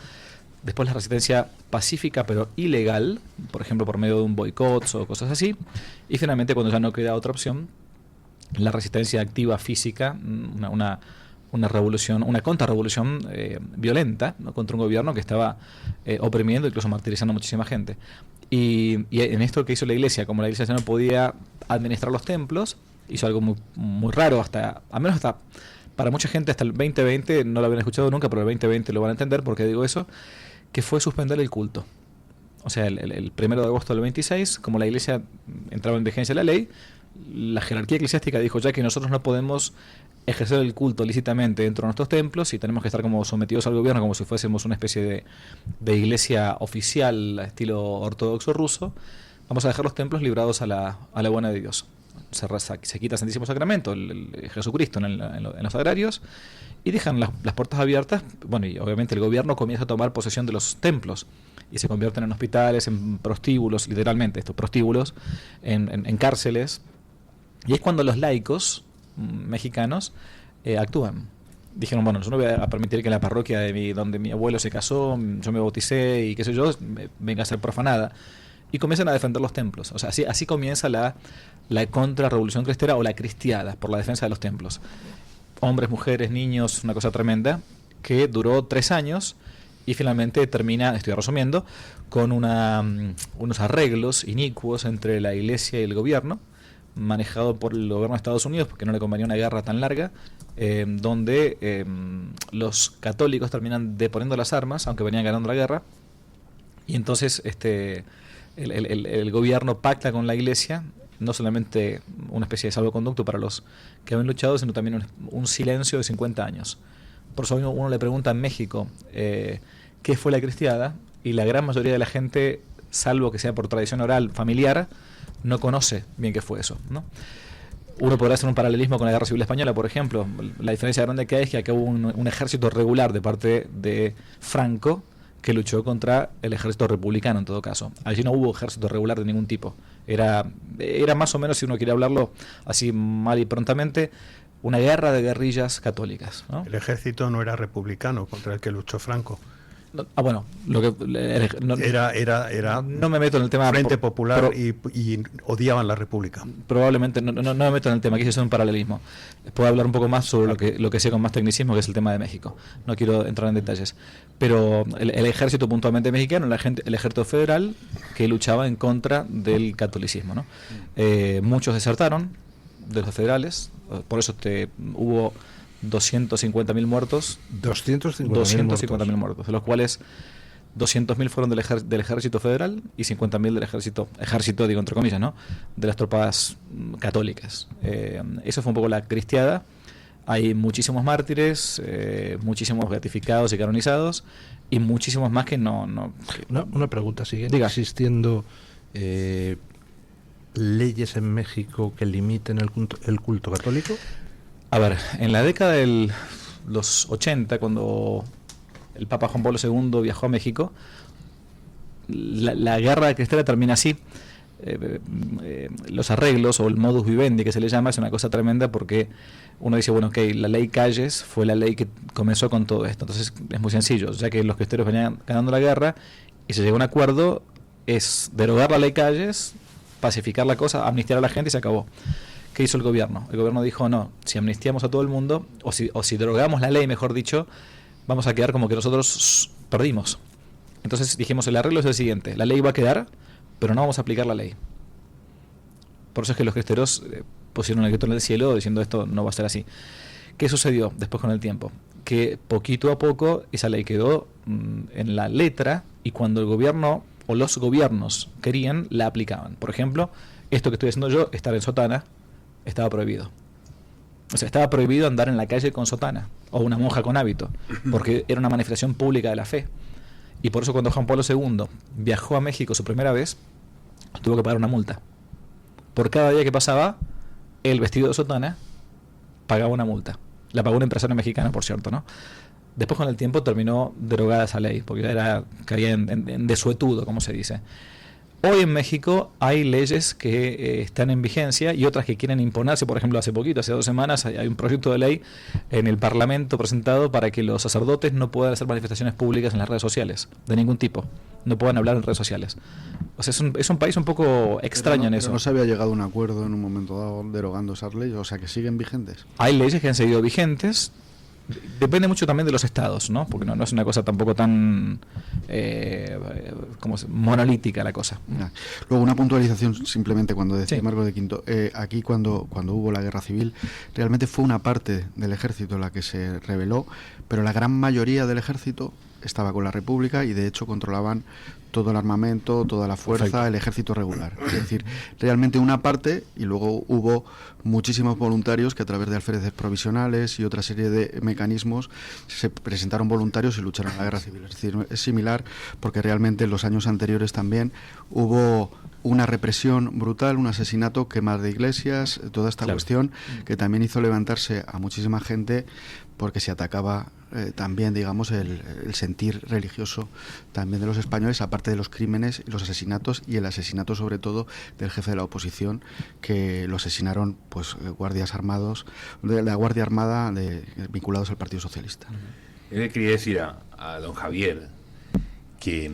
Después la resistencia pacífica pero ilegal, por ejemplo por medio de un boicot o cosas así. Y finalmente, cuando ya no queda otra opción, la resistencia activa física, una revolución, una contrarrevolución violenta, ¿no? Contra un gobierno que estaba oprimiendo, incluso martirizando a muchísima gente. Y en esto que hizo la Iglesia, como la Iglesia ya no podía administrar los templos, hizo algo muy, muy raro, al menos hasta para mucha gente hasta el 2020, no lo habían escuchado nunca, pero el 2020 lo van a entender porque digo eso, que fue suspender el culto. O sea, el 1 de agosto del 26, como la Iglesia entraba en vigencia la ley, la jerarquía eclesiástica dijo ya que nosotros no podemos ejercer el culto lícitamente dentro de nuestros templos y tenemos que estar como sometidos al gobierno como si fuésemos una especie de iglesia oficial estilo ortodoxo ruso. Vamos a dejar los templos librados a la buena de Dios. Se quita el Santísimo Sacramento, el Jesucristo en los sagrarios, y dejan las puertas abiertas. Bueno, y obviamente el gobierno comienza a tomar posesión de los templos y se convierten en hospitales, en prostíbulos, literalmente estos prostíbulos, en cárceles. Y es cuando los laicos mexicanos actúan. Dijeron, bueno, yo no voy a permitir que la parroquia donde mi abuelo se casó, yo me bauticé y qué sé yo, venga a ser profanada. Y comienzan a defender los templos. O sea, así comienza la contrarrevolución cristera o la cristiada, por la defensa de los templos. Hombres, mujeres, niños, una cosa tremenda, que duró 3 años y finalmente termina, estoy resumiendo, con unos arreglos inicuos entre la Iglesia y el gobierno, manejado por el gobierno de Estados Unidos, porque no le convenía una guerra tan larga, donde los católicos terminan deponiendo las armas, aunque venían ganando la guerra, y entonces el gobierno pacta con la Iglesia no solamente una especie de salvoconducto para los que habían luchado, sino también un silencio de 50 años. Por eso uno le pregunta en México qué fue la cristiada, y la gran mayoría de la gente, salvo que sea por tradición oral familiar, no conoce bien qué fue eso, ¿no? Uno podrá hacer un paralelismo con la Guerra Civil Española, por ejemplo. La diferencia grande que hay es que acá hubo un ejército regular de parte de Franco que luchó contra el ejército republicano, en todo caso. Allí no hubo ejército regular de ningún tipo. Era más o menos, si uno quiere hablarlo así mal y prontamente, una guerra de guerrillas católicas, ¿no? El ejército no era republicano contra el que luchó Franco. Bueno, lo que era no me meto en el tema Frente Popular y odiaban la República. Probablemente no me meto en el tema, aquí es un paralelismo. Puedo hablar un poco más sobre lo que sé con más tecnicismo, que es el tema de México. No quiero entrar en detalles, pero el ejército puntualmente mexicano, el ejército federal que luchaba en contra del catolicismo, ¿no? Muchos desertaron de los federales, por eso hubo 250.000 muertos. 250.000 muertos, de los cuales 200.000 fueron del ejército federal y 50.000 del ejército digo entre comillas, ¿no?, de las tropas católicas. Eso fue un poco la cristiada. Hay muchísimos mártires, muchísimos beatificados y canonizados, y muchísimos más que no. Una pregunta, ¿siguen Diga. existiendo leyes en México que limiten el culto católico? A ver, en la década de los 80, cuando el Papa Juan Pablo II viajó a México, la guerra cristiana termina así. Los arreglos, o el modus vivendi que se le llama, es una cosa tremenda, porque uno dice, bueno, ok, la ley Calles fue la ley que comenzó con todo esto. Entonces es muy sencillo, ya que los cristianos venían ganando la guerra y se llegó a un acuerdo, es derogar la ley Calles, pacificar la cosa, amnistiar a la gente y se acabó. ¿Qué hizo el gobierno? El gobierno dijo, no, si amnistiamos a todo el mundo, o si derogamos la ley, mejor dicho, vamos a quedar como que nosotros perdimos. Entonces dijimos, el arreglo es el siguiente: la ley va a quedar, pero no vamos a aplicar la ley. Por eso es que los cristeros pusieron el grito en el cielo diciendo, esto no va a ser así. ¿Qué sucedió después con el tiempo? Que poquito a poco esa ley quedó en la letra, y cuando el gobierno o los gobiernos querían, la aplicaban. Por ejemplo, esto que estoy haciendo yo, estar en sotana, estaba prohibido. O sea, estaba prohibido andar en la calle con sotana, o una monja con hábito, porque era una manifestación pública de la fe. Y por eso cuando Juan Pablo II viajó a México su primera vez, tuvo que pagar una multa. Por cada día que pasaba, el vestido de sotana pagaba una multa. La pagó un empresario mexicano, por cierto, ¿no? Después, con el tiempo, terminó derogada esa ley, porque ya caía en desuetudo, como se dice. Hoy en México hay leyes que están en vigencia y otras que quieren imponerse. Por ejemplo, hace 2 semanas, hay un proyecto de ley en el Parlamento presentado para que los sacerdotes no puedan hacer manifestaciones públicas en las redes sociales, de ningún tipo. No puedan hablar en redes sociales. O sea, es un país un poco extraño en eso. Pero no se había llegado a un acuerdo en un momento dado derogando esas leyes, o sea, que siguen vigentes. Hay leyes que han seguido vigentes. Depende mucho también de los estados, ¿no? Porque no es una cosa tampoco tan monolítica la cosa. Luego, una puntualización simplemente, cuando decía Marcos de Quinto, aquí cuando hubo la guerra civil, realmente fue una parte del ejército la que se rebeló, pero la gran mayoría del ejército estaba con la República y de hecho controlaban todo el armamento, toda la fuerza, perfecto, el ejército regular. Es decir, realmente una parte, y luego hubo muchísimos voluntarios que a través de alféreces provisionales y otra serie de mecanismos se presentaron voluntarios y lucharon en la guerra civil. Es decir, es similar, porque realmente en los años anteriores también hubo una represión brutal, un asesinato, quemar de iglesias, toda esta cuestión que también hizo levantarse a muchísima gente, porque se atacaba también, digamos, el sentir religioso también de los españoles, aparte de los crímenes y los asesinatos, y el asesinato sobre todo del jefe de la oposición, que lo asesinaron pues guardias armados, de la Guardia Armada vinculados al Partido Socialista. Yo le quería decir a don Javier que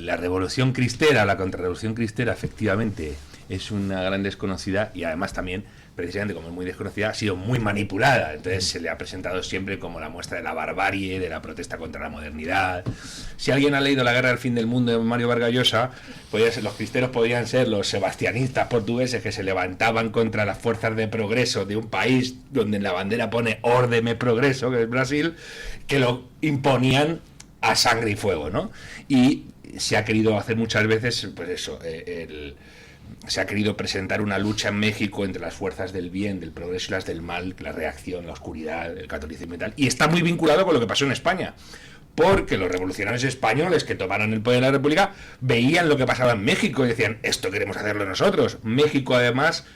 la revolución cristera, la contrarrevolución cristera, efectivamente es una gran desconocida, y además también, precisamente como es muy desconocida, ha sido muy manipulada. Entonces se le ha presentado siempre como la muestra de la barbarie, de la protesta contra la modernidad. Si alguien ha leído La Guerra del Fin del Mundo de Mario Vargas Llosa, los cristeros podrían ser los sebastianistas portugueses que se levantaban contra las fuerzas de progreso de un país donde en la bandera pone Órdeme Progreso, que es Brasil, que lo imponían a sangre y fuego, ¿no? Y se ha querido hacer muchas veces, pues eso, se ha querido presentar una lucha en México entre las fuerzas del bien, del progreso y las del mal, la reacción, la oscuridad, el catolicismo y tal. Y está muy vinculado con lo que pasó en España. Porque los revolucionarios españoles que tomaron el poder de la República veían lo que pasaba en México y decían, esto queremos hacerlo nosotros. México, además,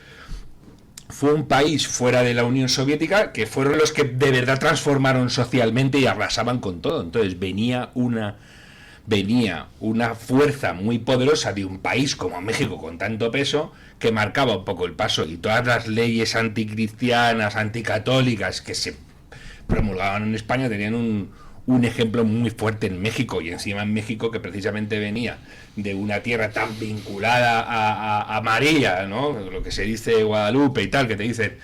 fue un país fuera de la Unión Soviética que fueron los que de verdad transformaron socialmente y arrasaban con todo. Entonces venía una fuerza muy poderosa de un país como México con tanto peso que marcaba un poco el paso, y todas las leyes anticristianas, anticatólicas que se promulgaban en España tenían un ejemplo muy fuerte en México, y encima en México, que precisamente venía de una tierra tan vinculada a María, ¿no? Lo que se dice Guadalupe y tal, que te dicen,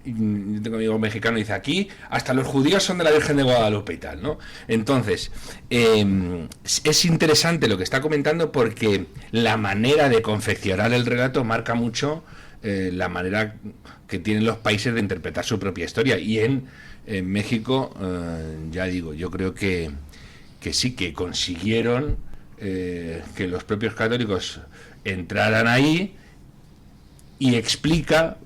yo tengo un amigo mexicano, dice, aquí hasta los judíos son de la Virgen de Guadalupe y tal, ¿no? Entonces, es interesante lo que está comentando, porque la manera de confeccionar el relato marca mucho la manera que tienen los países de interpretar su propia historia, y en México, ya digo, yo creo que sí, que consiguieron que los propios católicos entraran ahí, y explica,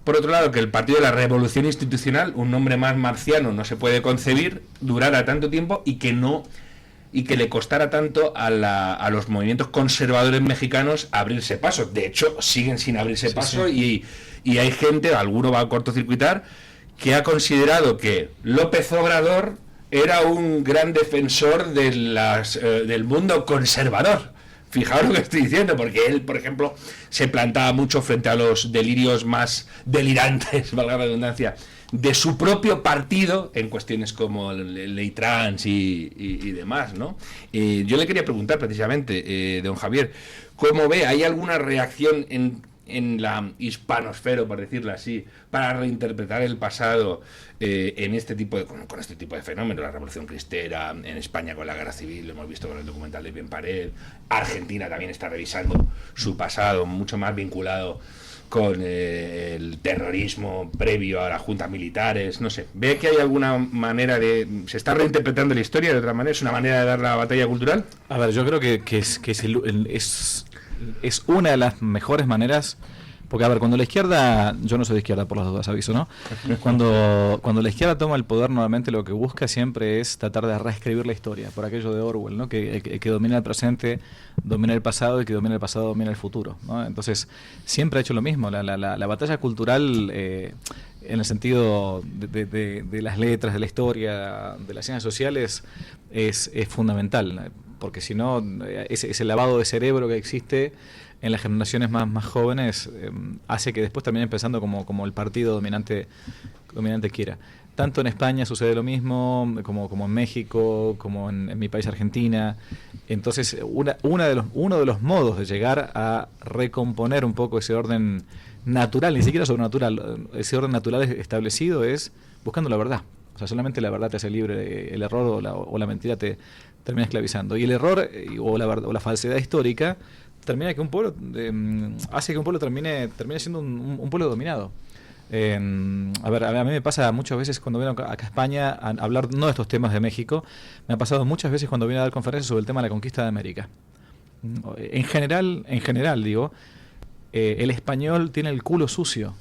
por otro lado, que el Partido de la Revolución Institucional, un nombre más marciano no se puede concebir, durara tanto tiempo y que le costara tanto a los movimientos conservadores mexicanos abrirse paso. De hecho, siguen sin abrirse paso. Sí. Y hay gente, alguno va a cortocircuitar, que ha considerado que López Obrador era un gran defensor del mundo conservador. Fijaos lo que estoy diciendo, porque él, por ejemplo, se plantaba mucho frente a los delirios más delirantes, valga la redundancia, de su propio partido en cuestiones como ley trans y demás, ¿no? Yo le quería preguntar precisamente, don Javier, ¿cómo ve? ¿Hay alguna reacción en la hispanosfera, por decirlo así, para reinterpretar el pasado en este tipo con este tipo de fenómenos? La Revolución Cristera, en España con la Guerra Civil, lo hemos visto con el documental de Bien Pared. Argentina también está revisando su pasado, mucho más vinculado con el terrorismo previo a las juntas militares. No sé, ¿ve que hay alguna manera se está reinterpretando la historia de otra manera? ¿Es una manera de dar la batalla cultural? A ver, yo creo que es una de las mejores maneras, porque a ver, cuando la izquierda, yo no soy de izquierda por las dudas, aviso, ¿no? Cuando la izquierda toma el poder, nuevamente lo que busca siempre es tratar de reescribir la historia, por aquello de Orwell, ¿no? Que domina el presente, domina el pasado, y que domina el pasado, domina el futuro, ¿no? Entonces, siempre ha hecho lo mismo. La batalla cultural, en el sentido de las letras, de la historia, de las ciencias sociales, es fundamental, porque si no, ese lavado de cerebro que existe en las generaciones más jóvenes hace que después terminen pensando como el partido dominante quiera. Tanto en España sucede lo mismo, como en México, como en mi país, Argentina. Entonces, uno de los modos de llegar a recomponer un poco ese orden natural, ni siquiera sobrenatural, ese orden natural establecido, es buscando la verdad. O sea, solamente la verdad te hace libre, el error o la mentira te termina esclavizando. Y el error o la falsedad histórica termina que un pueblo hace que un pueblo termine siendo un pueblo dominado. A mí me pasa muchas veces cuando vengo acá a España a hablar, no de estos temas de México, me ha pasado muchas veces cuando vine a dar conferencias sobre el tema de la conquista de América. En general digo, el español tiene el culo sucio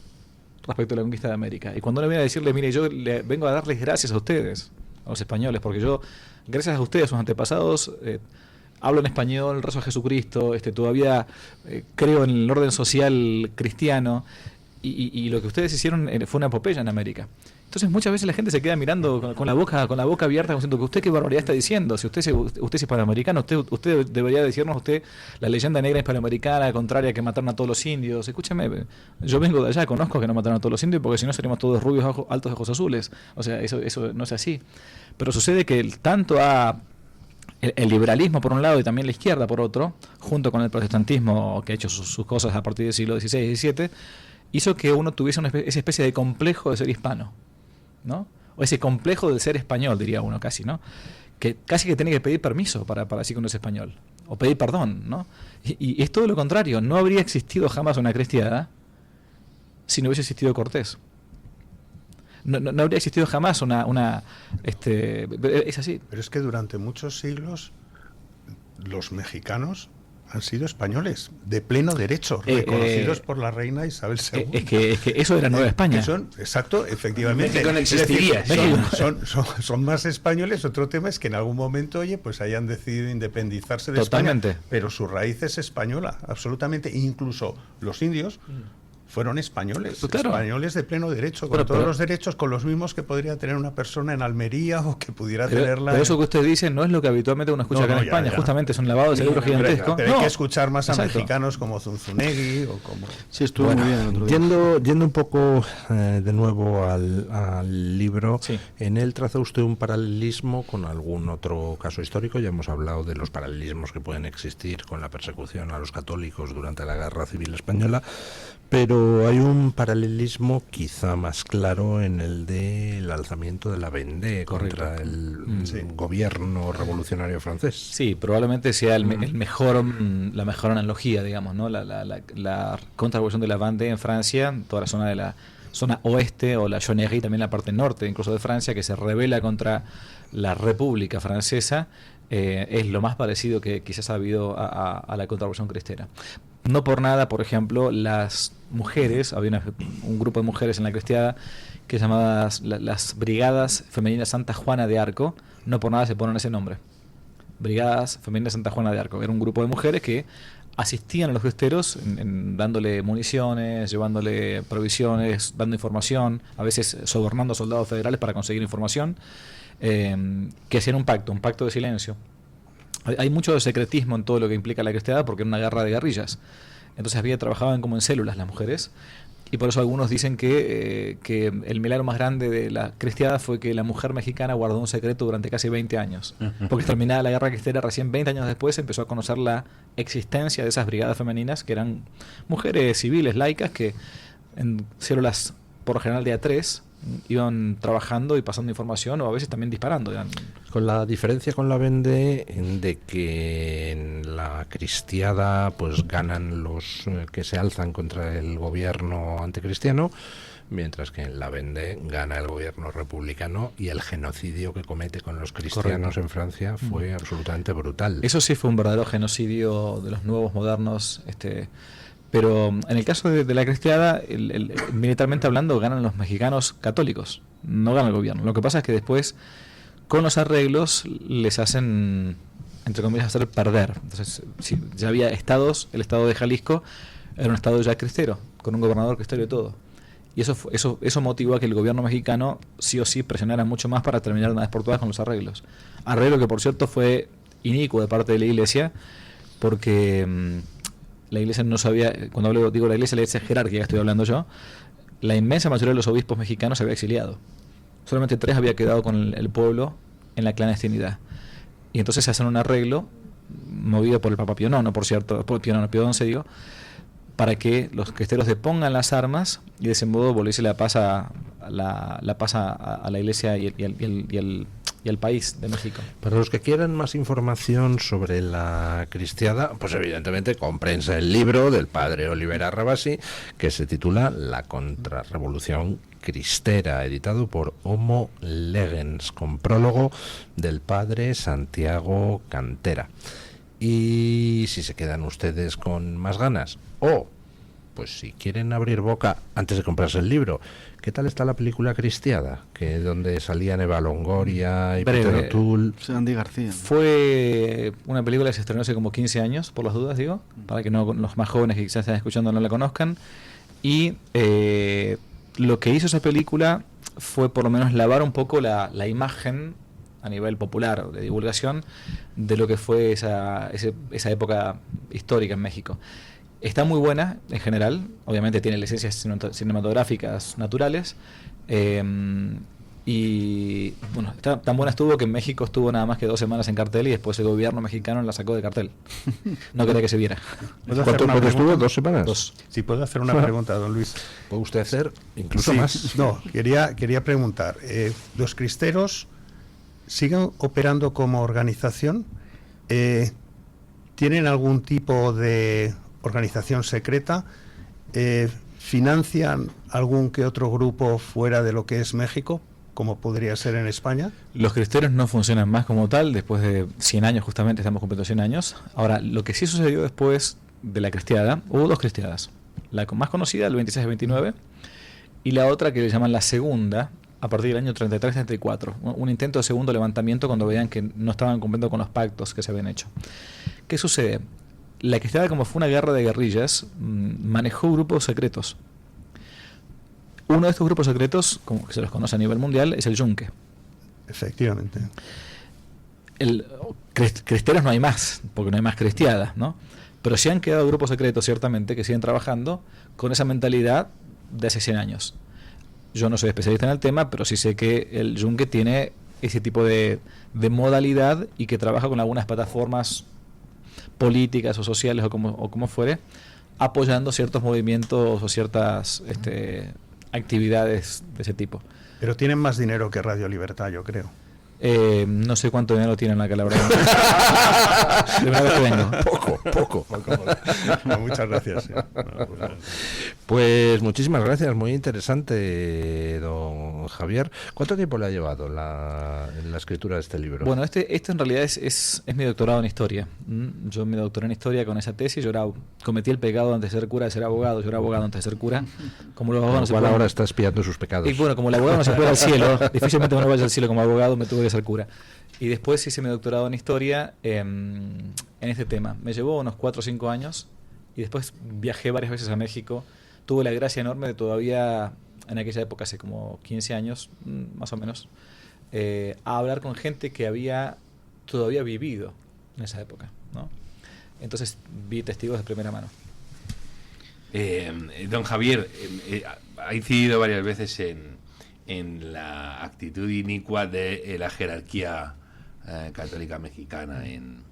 respecto a la conquista de América. Y cuando uno viene a decirle, mire, yo vengo a darles gracias a ustedes, a los españoles, porque yo, gracias a ustedes, sus antepasados, hablo en español, rezo a Jesucristo, todavía creo en el orden social cristiano, y lo que ustedes hicieron fue una epopeya en América. Entonces muchas veces la gente se queda mirando con la boca abierta, diciendo que usted qué barbaridad está diciendo. Si usted es hispanoamericano, usted debería decirnos usted la leyenda negra hispanoamericana contraria, que mataron a todos los indios. Escúcheme, yo vengo de allá, conozco que no mataron a todos los indios, porque si no seríamos todos rubios, altos de ojos azules. O sea, eso no es así. Pero sucede que tanto el liberalismo por un lado y también la izquierda por otro, junto con el protestantismo, que ha hecho sus cosas a partir del siglo XVI y XVII, hizo que uno tuviese esa especie de complejo de ser hispano, ¿no? O ese complejo de ser español, diría uno casi, ¿no? Que casi que tiene que pedir permiso para decir que uno es español, o pedir perdón, ¿no? Y es todo lo contrario. No habría existido jamás una cristiada si no hubiese existido Cortés. No habría existido jamás es así. Pero es que durante muchos siglos los mexicanos han sido españoles, de pleno derecho, reconocidos por la reina Isabel II. Es que eso era Nueva España. Exacto, efectivamente. México no existiría. Es decir, son más españoles. Otro tema es que en algún momento, pues hayan decidido independizarse de Totalmente. España. Pero su raíz es española, absolutamente. Incluso los indios fueron españoles, pues claro, españoles de pleno derecho, con todos los derechos, con los mismos que podría tener una persona en Almería o que pudiera tenerla. Pero eso que usted dice no es lo que habitamente uno escucha acá en España, justamente es un lavado de cerebro gigantesco. Pero hay que escuchar más a mexicanos como Zunzunegui o como... Sí, estuvo muy bien el otro día. Yendo un poco de nuevo al libro, en él traza usted un paralelismo con algún otro caso histórico. Ya hemos hablado de los paralelismos que pueden existir con la persecución a los católicos durante la Guerra Civil Española, pero hay un paralelismo quizá más claro en el del alzamiento de la Vendée contra el gobierno revolucionario francés. Sí, probablemente sea la mejor analogía, digamos, ¿no? La contrarrevolución de la Vendée en Francia, toda la zona de la zona oeste, o la Joinnerie, también la parte norte incluso de Francia, que se rebela contra la República Francesa, es lo más parecido que quizás ha habido a la contrarrevolución cristera. No por nada, por ejemplo, las mujeres, había un grupo de mujeres en la Cristiada que se llamaban las Brigadas Femeninas Santa Juana de Arco, no por nada se ponen ese nombre. Brigadas Femeninas Santa Juana de Arco. Era un grupo de mujeres que asistían a los cristeros dándole municiones, llevándole provisiones, dando información, a veces sobornando a soldados federales para conseguir información, que hacían un pacto de silencio. Hay mucho secretismo en todo lo que implica la cristiada porque era una guerra de guerrillas. Entonces trabajaban como en células las mujeres, y por eso algunos dicen que el milagro más grande de la cristiada fue que la mujer mexicana guardó un secreto durante casi 20 años. Porque terminada la guerra cristera, recién 20 años después se empezó a conocer la existencia de esas brigadas femeninas, que eran mujeres civiles, laicas, que en células por lo general de A3 iban trabajando y pasando información, o a veces también disparando. Con la diferencia con la Vendée de que en la cristiada pues ganan los que se alzan contra el gobierno anticristiano, mientras que en la Vendée gana el gobierno republicano, y el genocidio que comete con los cristianos en Francia fue absolutamente brutal. Eso sí fue un verdadero genocidio de los nuevos modernos. Pero en el caso de la cristiada, militarmente hablando, ganan los mexicanos católicos, no gana el gobierno. Lo que pasa es que después, con los arreglos, les hacen, entre comillas, hacer perder. Entonces, si ya había estados, el estado de Jalisco era un estado ya cristero, con un gobernador cristero y todo. Y eso motivó a que el gobierno mexicano sí o sí presionara mucho más para terminar una vez por todas con los arreglos. Arreglo que, por cierto, fue inicuo de parte de la Iglesia, porque la Iglesia no sabía, cuando digo la Iglesia jerárquica, estoy hablando yo, la inmensa mayoría de los obispos mexicanos se había exiliado. Solamente 3 había quedado con el pueblo en la clandestinidad. Y entonces se hacen un arreglo, movido por el Papa Pío IX, por cierto, Pío XI, digo, para que los cristeros depongan las armas y de ese modo volviese la paz a la Iglesia y al país de México. Para los que quieran más información sobre la cristiada, pues evidentemente comprense el libro del padre Oliver Arrabasi, que se titula La Contrarrevolución Cristera, editado por Homo Legens, con prólogo del padre Santiago Cantera. Y si se quedan ustedes con más ganas, pues si quieren abrir boca antes de comprarse el libro, ¿qué tal está la película Cristiada? Que donde salían Eva Longoria y Peter O'Toole. Andy García. Fue una película que se estrenó hace como 15 años, por las dudas, digo, para que los más jóvenes que quizás estén escuchando no la conozcan. Y lo que hizo esa película fue por lo menos lavar un poco la imagen a nivel popular, de divulgación, de lo que fue esa época histórica en México. Está muy buena en general, obviamente tiene licencias cinematográficas naturales, y bueno, tan buena estuvo que en México estuvo nada más que 2 semanas en cartel y después el gobierno mexicano la sacó de cartel. No quería que se viera. ¿Cuánto estuvo? 2 semanas. 2. Si puedo hacer una pregunta, don Luis. ¿Puede usted hacer incluso más? No, quería preguntar, ¿los cristeros siguen operando como organización? ¿Tienen algún tipo de organización secreta? ¿Financian algún que otro grupo fuera de lo que es México? como podría ser en España? Los cristeros no funcionan más como tal, después de 100 años, justamente estamos cumpliendo 100 años. Ahora, lo que sí sucedió después de la cristiada, hubo 2 cristiadas. La más conocida, el 26-29, y la otra que le llaman la segunda, a partir del año 33-34. Un intento de segundo levantamiento cuando veían que no estaban cumpliendo con los pactos que se habían hecho. ¿Qué sucede? La cristiada, como fue una guerra de guerrillas, manejó grupos secretos. Uno de estos grupos secretos, como que se los conoce a nivel mundial, es el Yunque. Efectivamente. Cristeros no hay más, porque no hay más cristiadas, ¿no? Pero sí han quedado grupos secretos, ciertamente, que siguen trabajando con esa mentalidad de hace 100 años. Yo no soy especialista en el tema, pero sí sé que el Yunque tiene ese tipo de modalidad y que trabaja con algunas plataformas políticas o sociales o como fuere, apoyando ciertos movimientos o ciertas actividades de ese tipo. Pero tienen más dinero que Radio Libertad, yo creo. No sé cuánto dinero tienen la Calabria. De verdad que vengo. Poco. No, muchas gracias. Pues muchísimas gracias, muy interesante, don Javier. ¿Cuánto tiempo le ha llevado la escritura de este libro? Bueno, este en realidad es mi doctorado en historia. Yo me doctoré en historia con esa tesis. Yo cometí el pecado antes de ser cura de ser abogado. Yo era abogado antes de ser cura. Como los abogados ahora está espiando sus pecados. Y bueno, como el abogado no se puede al cielo, difícilmente uno vaya al cielo como abogado, me tuve que ser cura. Y después hice mi doctorado en historia en este tema. Me llevó unos 4 o 5 años y después viajé varias veces a México. Tuve la gracia enorme de todavía, en aquella época, hace como 15 años, más o menos, a hablar con gente que había todavía vivido en esa época, ¿no? Entonces vi testigos de primera mano. Don Javier, ha incidido varias veces en la actitud inicua de la jerarquía católica mexicana en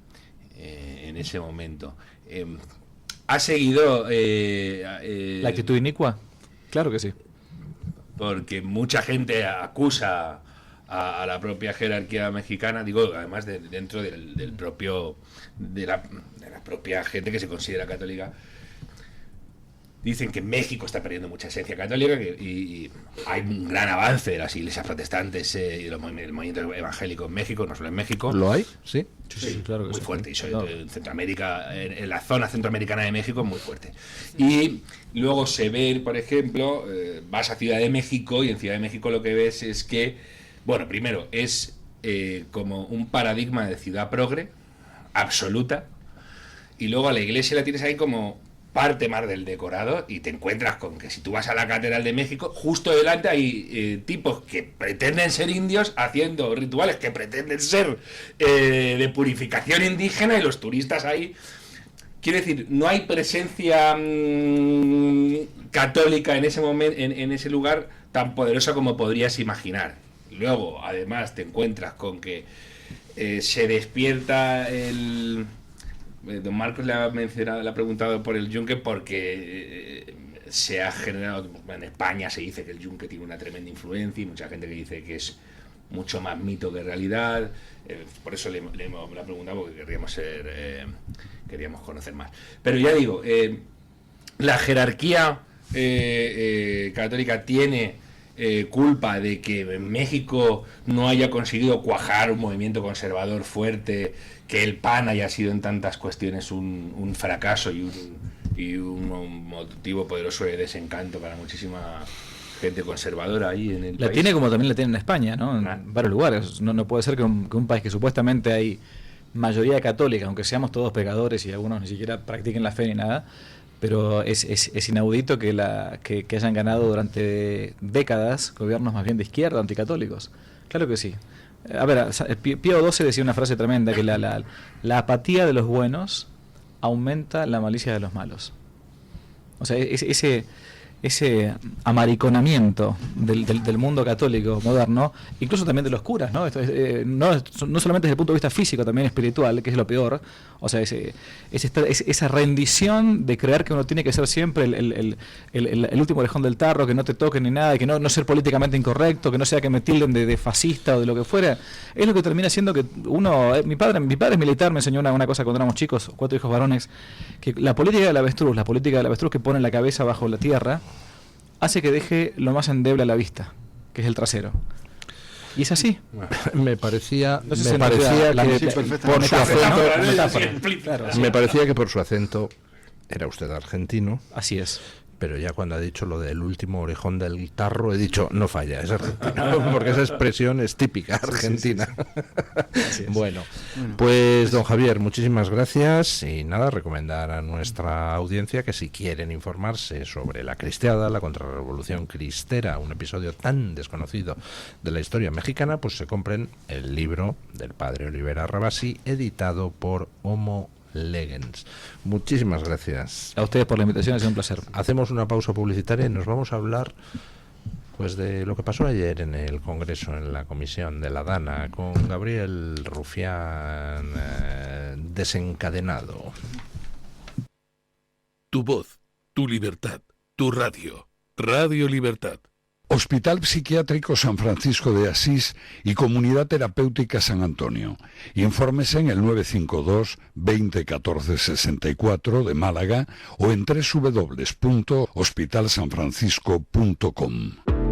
ese momento. ¿Ha seguido la actitud inicua? Claro que sí. Porque mucha gente acusa a la propia jerarquía mexicana, digo, además dentro del propio de la propia gente que se considera católica. Dicen que México está perdiendo mucha esencia católica y hay un gran avance de las iglesias protestantes y el movimiento evangélico en México, no solo en México. ¿Lo hay? Sí. Sí, claro que muy sí. Fuerte, y sobre todo en Centroamérica, en la zona centroamericana de México, muy fuerte. Y luego se ve, por ejemplo, vas a Ciudad de México y en Ciudad de México lo que ves es que, bueno, primero es como un paradigma de ciudad progre, absoluta, y luego a la iglesia la tienes ahí como parte más del decorado y te encuentras con que si tú vas a la Catedral de México, justo delante hay tipos que pretenden ser indios haciendo rituales que pretenden ser de purificación indígena y los turistas ahí. Quiero decir, no hay presencia católica en ese momento, en ese lugar tan poderosa como podrías imaginar. Luego, además, te encuentras con que se despierta el... Don Marcos le ha preguntado por el Yunque porque se ha generado, en España se dice que el Yunque tiene una tremenda influencia y mucha gente que dice que es mucho más mito que realidad, por eso le ha preguntado porque queríamos conocer más. Pero ya digo, la jerarquía católica tiene culpa de que en México no haya conseguido cuajar un movimiento conservador fuerte, que el PAN haya sido en tantas cuestiones un fracaso y un motivo poderoso de desencanto para muchísima gente conservadora ahí en el país. La tiene como también la tiene en España, ¿no? En varios lugares. No puede ser que un país que supuestamente hay mayoría católica, aunque seamos todos pecadores y algunos ni siquiera practiquen la fe ni nada, pero es inaudito que hayan ganado durante décadas gobiernos más bien de izquierda, anticatólicos. Claro que sí. A ver, Pío XII decía una frase tremenda, que la apatía de los buenos aumenta la malicia de los malos. O sea, ese amariconamiento del mundo católico moderno, incluso también de los curas, ¿no? No solamente desde el punto de vista físico, también espiritual, que es lo peor. O sea, esa rendición de creer que uno tiene que ser siempre el último orejón del tarro, que no te toquen ni nada, y que no ser políticamente incorrecto, que no sea que me tilden de fascista o de lo que fuera, es lo que termina siendo que uno... Mi padre es militar, me enseñó una cosa cuando éramos chicos, 4 hijos varones, que la política del avestruz que pone la cabeza bajo la tierra, hace que deje lo más endeble a la vista, que es el trasero. Y es así. Me parecía, No sé si me parecía que sí, perfectamente. por su acento, Claro, me parecía que por su acento era usted argentino. así es. Pero ya cuando ha dicho lo del último orejón del tarro, he dicho, no falla, es argentino, porque esa expresión es típica argentina. Bueno, pues don Javier, muchísimas gracias y nada, recomendar a nuestra audiencia que si quieren informarse sobre la cristiada, la contrarrevolución cristera, un episodio tan desconocido de la historia mexicana, pues se compren el libro del padre Olivera Rabasi, editado por Homo Legens. Muchísimas gracias a ustedes por la invitación, ha sido un placer. Hacemos una pausa publicitaria y nos vamos a hablar pues de lo que pasó ayer en el Congreso, en la comisión de la Dana, con Gabriel Rufián desencadenado. Tu voz, tu libertad, tu radio. Radio Libertad. Hospital Psiquiátrico San Francisco de Asís y Comunidad Terapéutica San Antonio. Infórmese en el 952 20 14 64 de Málaga o en www.hospitalsanfrancisco.com.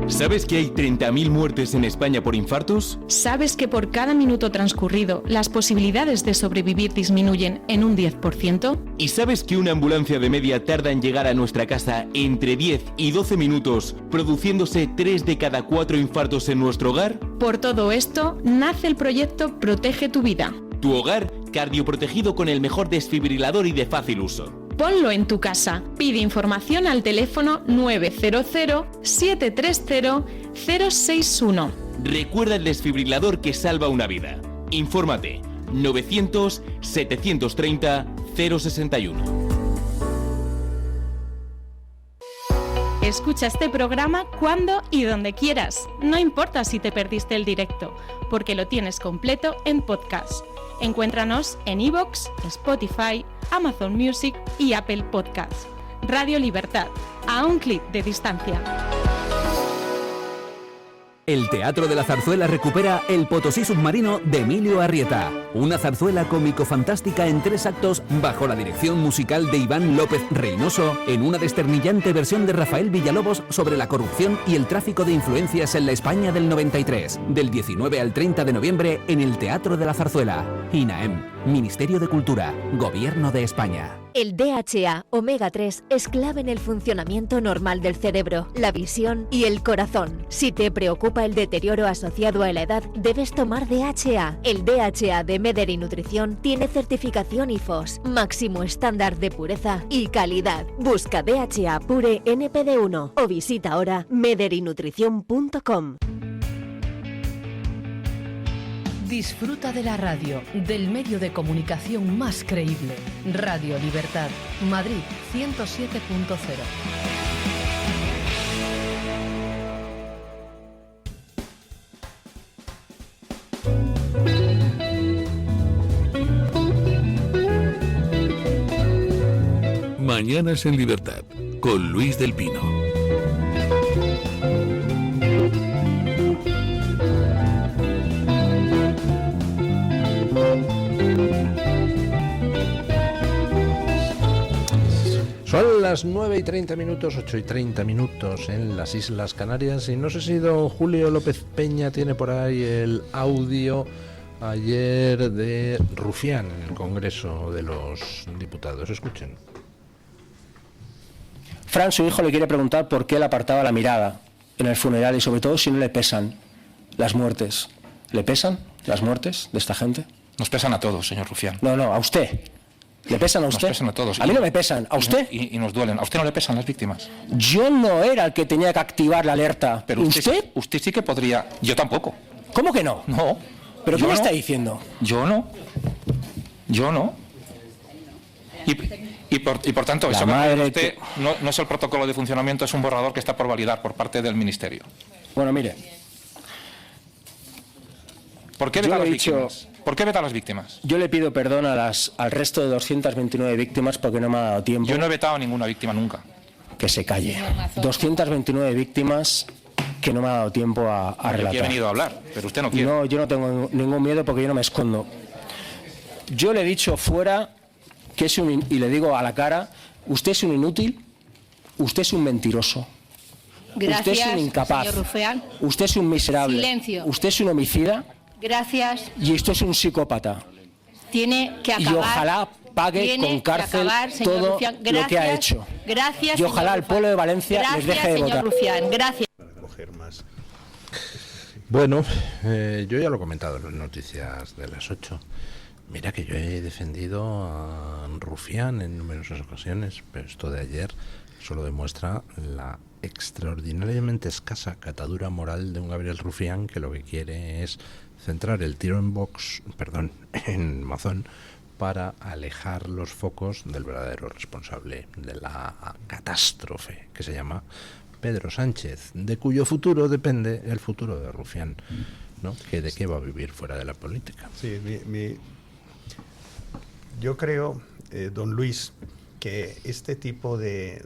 ¿Sabes que hay 30.000 muertes en España por infartos? ¿Sabes que por cada minuto transcurrido las posibilidades de sobrevivir disminuyen en un 10%? ¿Y sabes que una ambulancia de media tarda en llegar a nuestra casa entre 10 y 12 minutos, produciéndose 3 de cada 4 infartos en nuestro hogar? Por todo esto, nace el proyecto Protege tu Vida. Tu hogar cardioprotegido con el mejor desfibrilador y de fácil uso. Ponlo en tu casa. Pide información al teléfono 900-730-061. Recuerda el desfibrilador que salva una vida. Infórmate 900-730-061. Escucha este programa cuando y donde quieras. No importa si te perdiste el directo, porque lo tienes completo en podcast. Encuéntranos en iVoox, Spotify, Amazon Music y Apple Podcasts. Radio Libertad, a un clic de distancia. El Teatro de la Zarzuela recupera El Potosí Submarino de Emilio Arrieta. Una zarzuela cómico-fantástica en 3 actos bajo la dirección musical de Iván López Reynoso, en una desternillante versión de Rafael Villalobos sobre la corrupción y el tráfico de influencias en la España del 93. Del 19 al 30 de noviembre en el Teatro de la Zarzuela. INAEM, Ministerio de Cultura, Gobierno de España. El DHA omega 3 es clave en el funcionamiento normal del cerebro, la visión y el corazón. Si te preocupa el deterioro asociado a la edad, debes tomar DHA. El DHA de Mederi Nutrición tiene certificación IFOS, máximo estándar de pureza y calidad. Busca DHA Pure NPD1 o visita ahora mederinutrición.com. Disfruta de la radio, del medio de comunicación más creíble. Radio Libertad, Madrid 107.0. Mañanas en Libertad, con Luis del Pino. Son las 9:30, 8:30 en las Islas Canarias, y no sé si don Julio López Peña tiene por ahí el audio ayer de Rufián en el Congreso de los Diputados. Escuchen. Fran, su hijo, le quiere preguntar por qué le apartaba la mirada en el funeral y sobre todo si no le pesan las muertes. ¿Le pesan las muertes de esta gente? Nos pesan a todos, señor Rufián. No, a usted. ¿Le pesan a usted? Nos pesan a todos. A mí no me pesan. ¿A usted? Y nos duelen. ¿A usted no le pesan las víctimas? Yo no era el que tenía que activar la alerta. Pero usted sí que podría... Yo tampoco. ¿Cómo que no? No. ¿Pero qué me está diciendo? Yo no. Y por tanto, eso que usted no es el protocolo de funcionamiento, es un borrador que está por validar por parte del Ministerio. Bueno, mire. ¿Por qué veta a las víctimas? ¿Por qué veta a las víctimas? Yo le pido perdón al resto de 229 víctimas porque no me ha dado tiempo. Yo no he vetado a ninguna víctima nunca. Que se calle. 229 víctimas que no me ha dado tiempo a relatar. Yo aquí he venido a hablar, pero usted no quiere. No, yo no tengo ningún miedo porque yo no me escondo. Yo le he dicho fuera que es y le digo a la cara, usted es un inútil, usted es un mentiroso. usted es un incapaz, señor Rufián. usted es un miserable, Silencio. usted es un homicida Gracias. y esto es un psicópata. Tiene que acabar. Y ojalá pague Tiene con cárcel que acabar, señor todo Rufián. lo que ha Gracias. hecho. Gracias. Y ojalá señor el pueblo de Valencia Gracias, les deje de señor votar. Rufián. Gracias. Bueno, yo ya lo he comentado en las noticias de las 8. Mira que yo he defendido a Rufián en numerosas ocasiones, pero esto de ayer solo demuestra la extraordinariamente escasa catadura moral de un Gabriel Rufián, que lo que quiere es centrar el tiro en Mazón, para alejar los focos del verdadero responsable de la catástrofe que se llama Pedro Sánchez, de cuyo futuro depende el futuro de Rufián, ¿no? Que de qué va a vivir fuera de la política. Sí, yo creo, don Luis, que este tipo de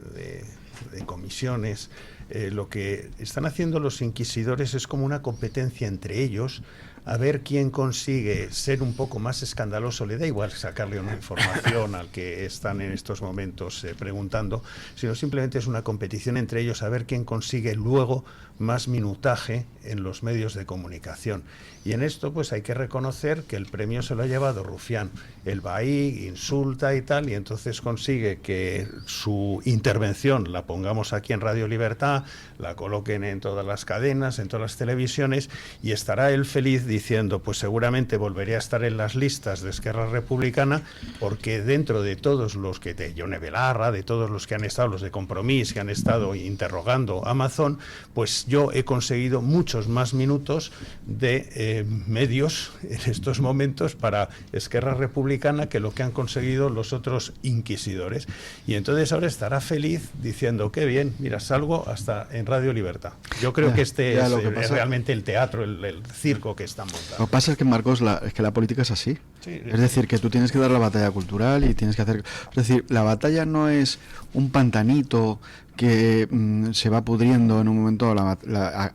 comisiones, lo que están haciendo los inquisidores es como una competencia entre ellos, a ver quién consigue ser un poco más escandaloso. Le da igual sacarle una información al que están en estos momentos preguntando, sino simplemente es una competición entre ellos a ver quién consigue luego más minutaje en los medios de comunicación. Y en esto pues hay que reconocer que el premio se lo ha llevado Rufián. Él va ahí, insulta y tal, y entonces consigue que su intervención la pongamos aquí en Radio Libertad, la coloquen en todas las cadenas, en todas las televisiones, y estará él feliz diciendo, pues seguramente volveré a estar en las listas de Esquerra Republicana, porque dentro de todos los que, de Yone Belarra, de todos los que han estado, los de Compromís, que han estado interrogando a Amazon, pues yo he conseguido muchos más minutos de medios en estos momentos para Esquerra Republicana que lo que han conseguido los otros inquisidores. Y entonces ahora estará feliz diciendo, qué bien, mira, salgo hasta en Radio Libertad. Yo creo que este es realmente el teatro, el circo que están montando. Lo que pasa es que, Marcos, es que la política es así. Sí, es decir, que tú tienes que dar la batalla cultural y tienes que hacer... Es decir, la batalla no es un pantanito que se va pudriendo en un momento.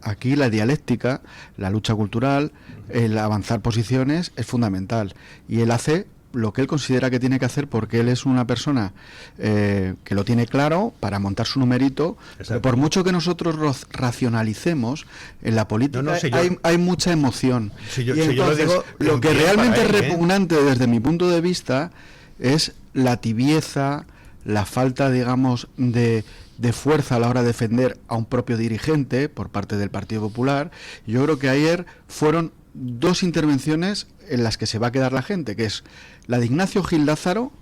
Aquí la dialéctica, la lucha cultural, el avanzar posiciones es fundamental. Y él hace lo que él considera que tiene que hacer, porque él es una persona que lo tiene claro para montar su numerito. Pero por mucho que nosotros racionalicemos, en la política hay mucha emoción. Y entonces, lo que realmente es repugnante desde mi punto de vista es la tibieza, la falta, digamos, de fuerza a la hora de defender a un propio dirigente por parte del Partido Popular. Yo creo que ayer fueron dos intervenciones en las que se va a quedar la gente, que es la de Ignacio Gil Lázaro,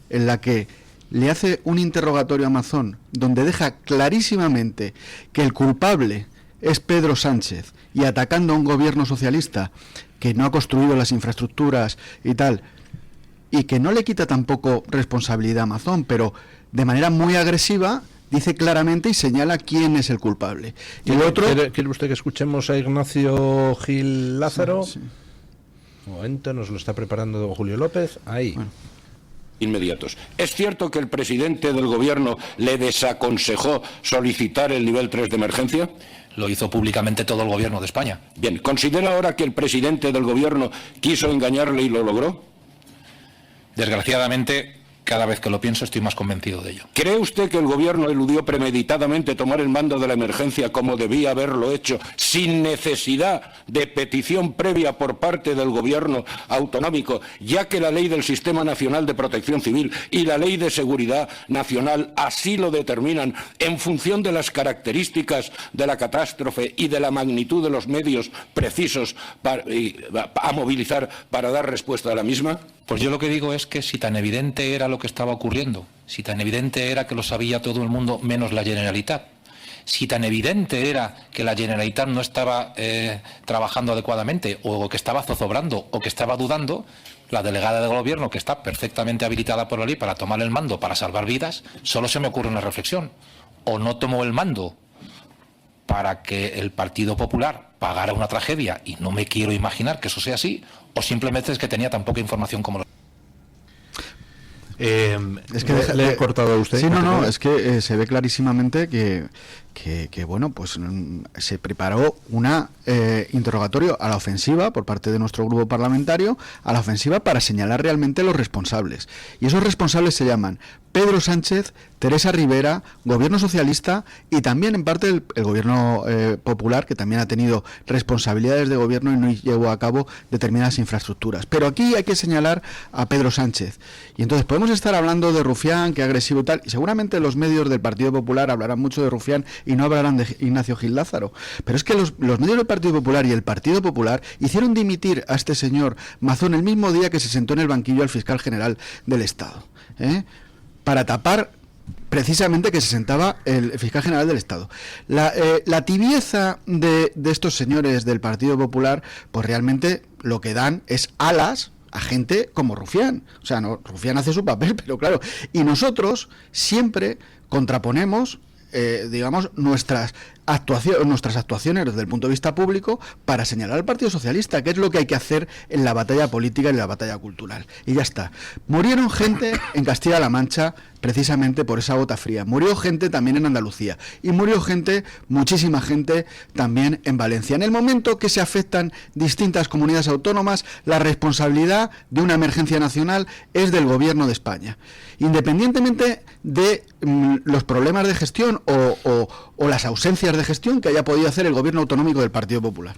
en la que le hace un interrogatorio a Amazon donde deja clarísimamente que el culpable es Pedro Sánchez, y atacando a un gobierno socialista que no ha construido las infraestructuras y tal, y que no le quita tampoco responsabilidad a Amazon, pero de manera muy agresiva dice claramente y señala quién es el culpable. Y el otro... ¿Quiere usted que escuchemos a Ignacio Gil Lázaro? Sí. Un momento, nos lo está preparando don Julio López. Ahí. Bueno. Inmediatos. ¿Es cierto que el presidente del gobierno le desaconsejó solicitar el nivel 3 de emergencia? Lo hizo públicamente todo el gobierno de España. Bien, ¿considera ahora que el presidente del gobierno quiso engañarle y lo logró? Desgraciadamente, cada vez que lo pienso estoy más convencido de ello. ¿Cree usted que el gobierno eludió premeditadamente tomar el mando de la emergencia como debía haberlo hecho, sin necesidad de petición previa por parte del gobierno autonómico, ya que la ley del Sistema Nacional de Protección Civil y la ley de Seguridad Nacional así lo determinan en función de las características de la catástrofe y de la magnitud de los medios precisos a movilizar para dar respuesta a la misma? Pues yo lo que digo es que si tan evidente era lo que estaba ocurriendo, si tan evidente era que lo sabía todo el mundo menos la Generalitat, si tan evidente era que la Generalitat no estaba trabajando adecuadamente, o que estaba zozobrando, o que estaba dudando, la delegada de gobierno, que está perfectamente habilitada por la ley para tomar el mando para salvar vidas, solo se me ocurre una reflexión: o no tomó el mando para que el Partido Popular pagara una tragedia, y no me quiero imaginar que eso sea así, o simplemente es que tenía tan poca información como lo... es que ¿Le he cortado a usted? Sí, no, es que se ve clarísimamente que bueno, pues se preparó una interrogatorio a la ofensiva por parte de nuestro grupo parlamentario, a la ofensiva para señalar realmente los responsables. Y esos responsables se llaman Pedro Sánchez, Teresa Rivera, Gobierno Socialista y también en parte el Gobierno Popular, que también ha tenido responsabilidades de gobierno y no llevó a cabo determinadas infraestructuras. Pero aquí hay que señalar a Pedro Sánchez. Y entonces podemos estar hablando de Rufián, que agresivo y tal, y seguramente los medios del Partido Popular hablarán mucho de Rufián y no hablarán de Ignacio Gil Lázaro. Pero es que los medios del Partido Popular y el Partido Popular hicieron dimitir a este señor Mazón el mismo día que se sentó en el banquillo al fiscal general del Estado, para tapar precisamente que se sentaba el fiscal general del Estado. La tibieza de estos señores del Partido Popular, pues realmente lo que dan es alas a gente como Rufián. O sea, no, Rufián hace su papel, pero claro, y nosotros siempre contraponemos digamos, nuestras actuaciones desde el punto de vista público para señalar al Partido Socialista, que es lo que hay que hacer en la batalla política y en la batalla cultural. Y ya está. Murieron gente en Castilla-La Mancha precisamente por esa gota fría. Murió gente también en Andalucía. Y murió gente, muchísima gente, también en Valencia. En el momento que se afectan distintas comunidades autónomas, la responsabilidad de una emergencia nacional es del Gobierno de España. Independientemente de los problemas de gestión o las ausencias de gestión que haya podido hacer el Gobierno autonómico del Partido Popular.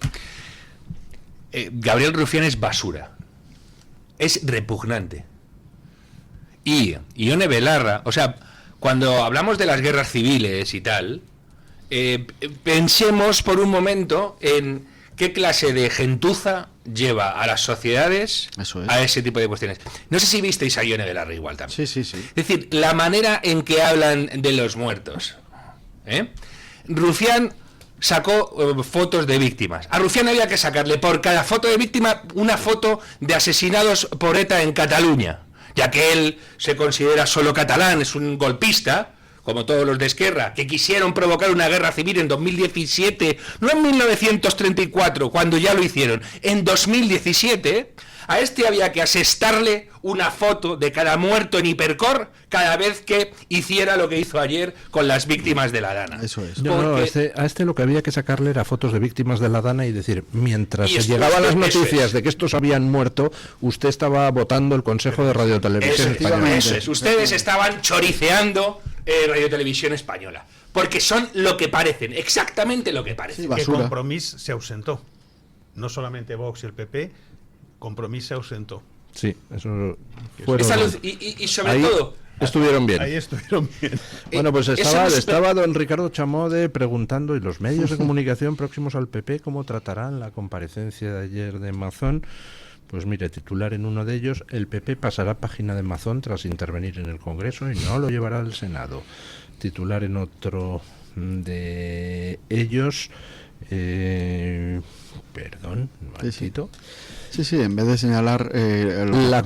Gabriel Rufián es basura. Es repugnante. Y Ione Belarra, o sea, cuando hablamos de las guerras civiles y tal, pensemos por un momento en qué clase de gentuza lleva a las sociedades a ese tipo de cuestiones. No sé si visteis a Ione Belarra igual también. Sí. Es decir, la manera en que hablan de los muertos. Rufián sacó fotos de víctimas. A Rufián había que sacarle por cada foto de víctima una foto de asesinados por ETA en Cataluña, ya que él se considera solo catalán, es un golpista, como todos los de Esquerra, que quisieron provocar una guerra civil en 2017, no en 1934, cuando ya lo hicieron, en 2017, a este había que asestarle una foto de cada muerto en Hipercor cada vez que hiciera lo que hizo ayer con las víctimas de la Dana. Eso es. A este lo que había que sacarle era fotos de víctimas de la Dana y decir, mientras se llegaban las noticias de que estos habían muerto, usted estaba votando el Consejo de Radio Televisión Española. Eso es. Ustedes estaban choriceando Radio Televisión Española, porque son lo que parecen, exactamente lo que parecen. Que Compromís se ausentó. No solamente Vox y el PP, Compromís se ausentó. Sí, eso y sobre todo estuvieron bien. Ahí estuvieron bien. Bueno, pues estaba don Ricardo Chamode preguntando, ¿y los medios de comunicación próximos al PP cómo tratarán la comparecencia de ayer de Mazón? Pues mire, titular en uno de ellos: el PP pasará página de Mazón tras intervenir en el Congreso y no lo llevará al Senado. Titular en otro de ellos, perdón, Marchito. Sí, en vez de señalar... La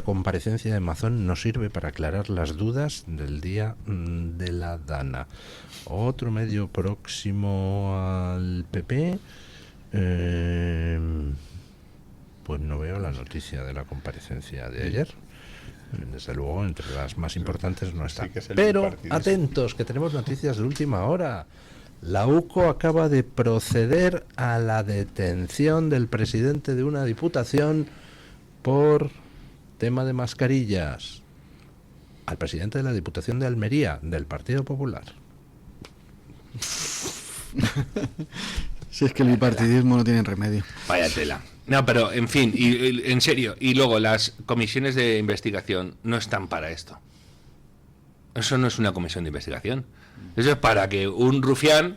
comparecencia de Mazón no sirve para aclarar las dudas del día de la Dana. Otro medio próximo al PP... pues no veo la noticia de la comparecencia de ayer. Desde luego, entre las más importantes no está. Pero atentos, que tenemos noticias de última hora. La UCO acaba de proceder a la detención del presidente de una diputación por tema de mascarillas. Al presidente de la Diputación de Almería, del Partido Popular. Si es que el bipartidismo no tiene remedio. Vaya tela. No, pero en fin, y en serio, y luego las comisiones de investigación no están para esto. Eso no es una comisión de investigación. Eso es para que un rufián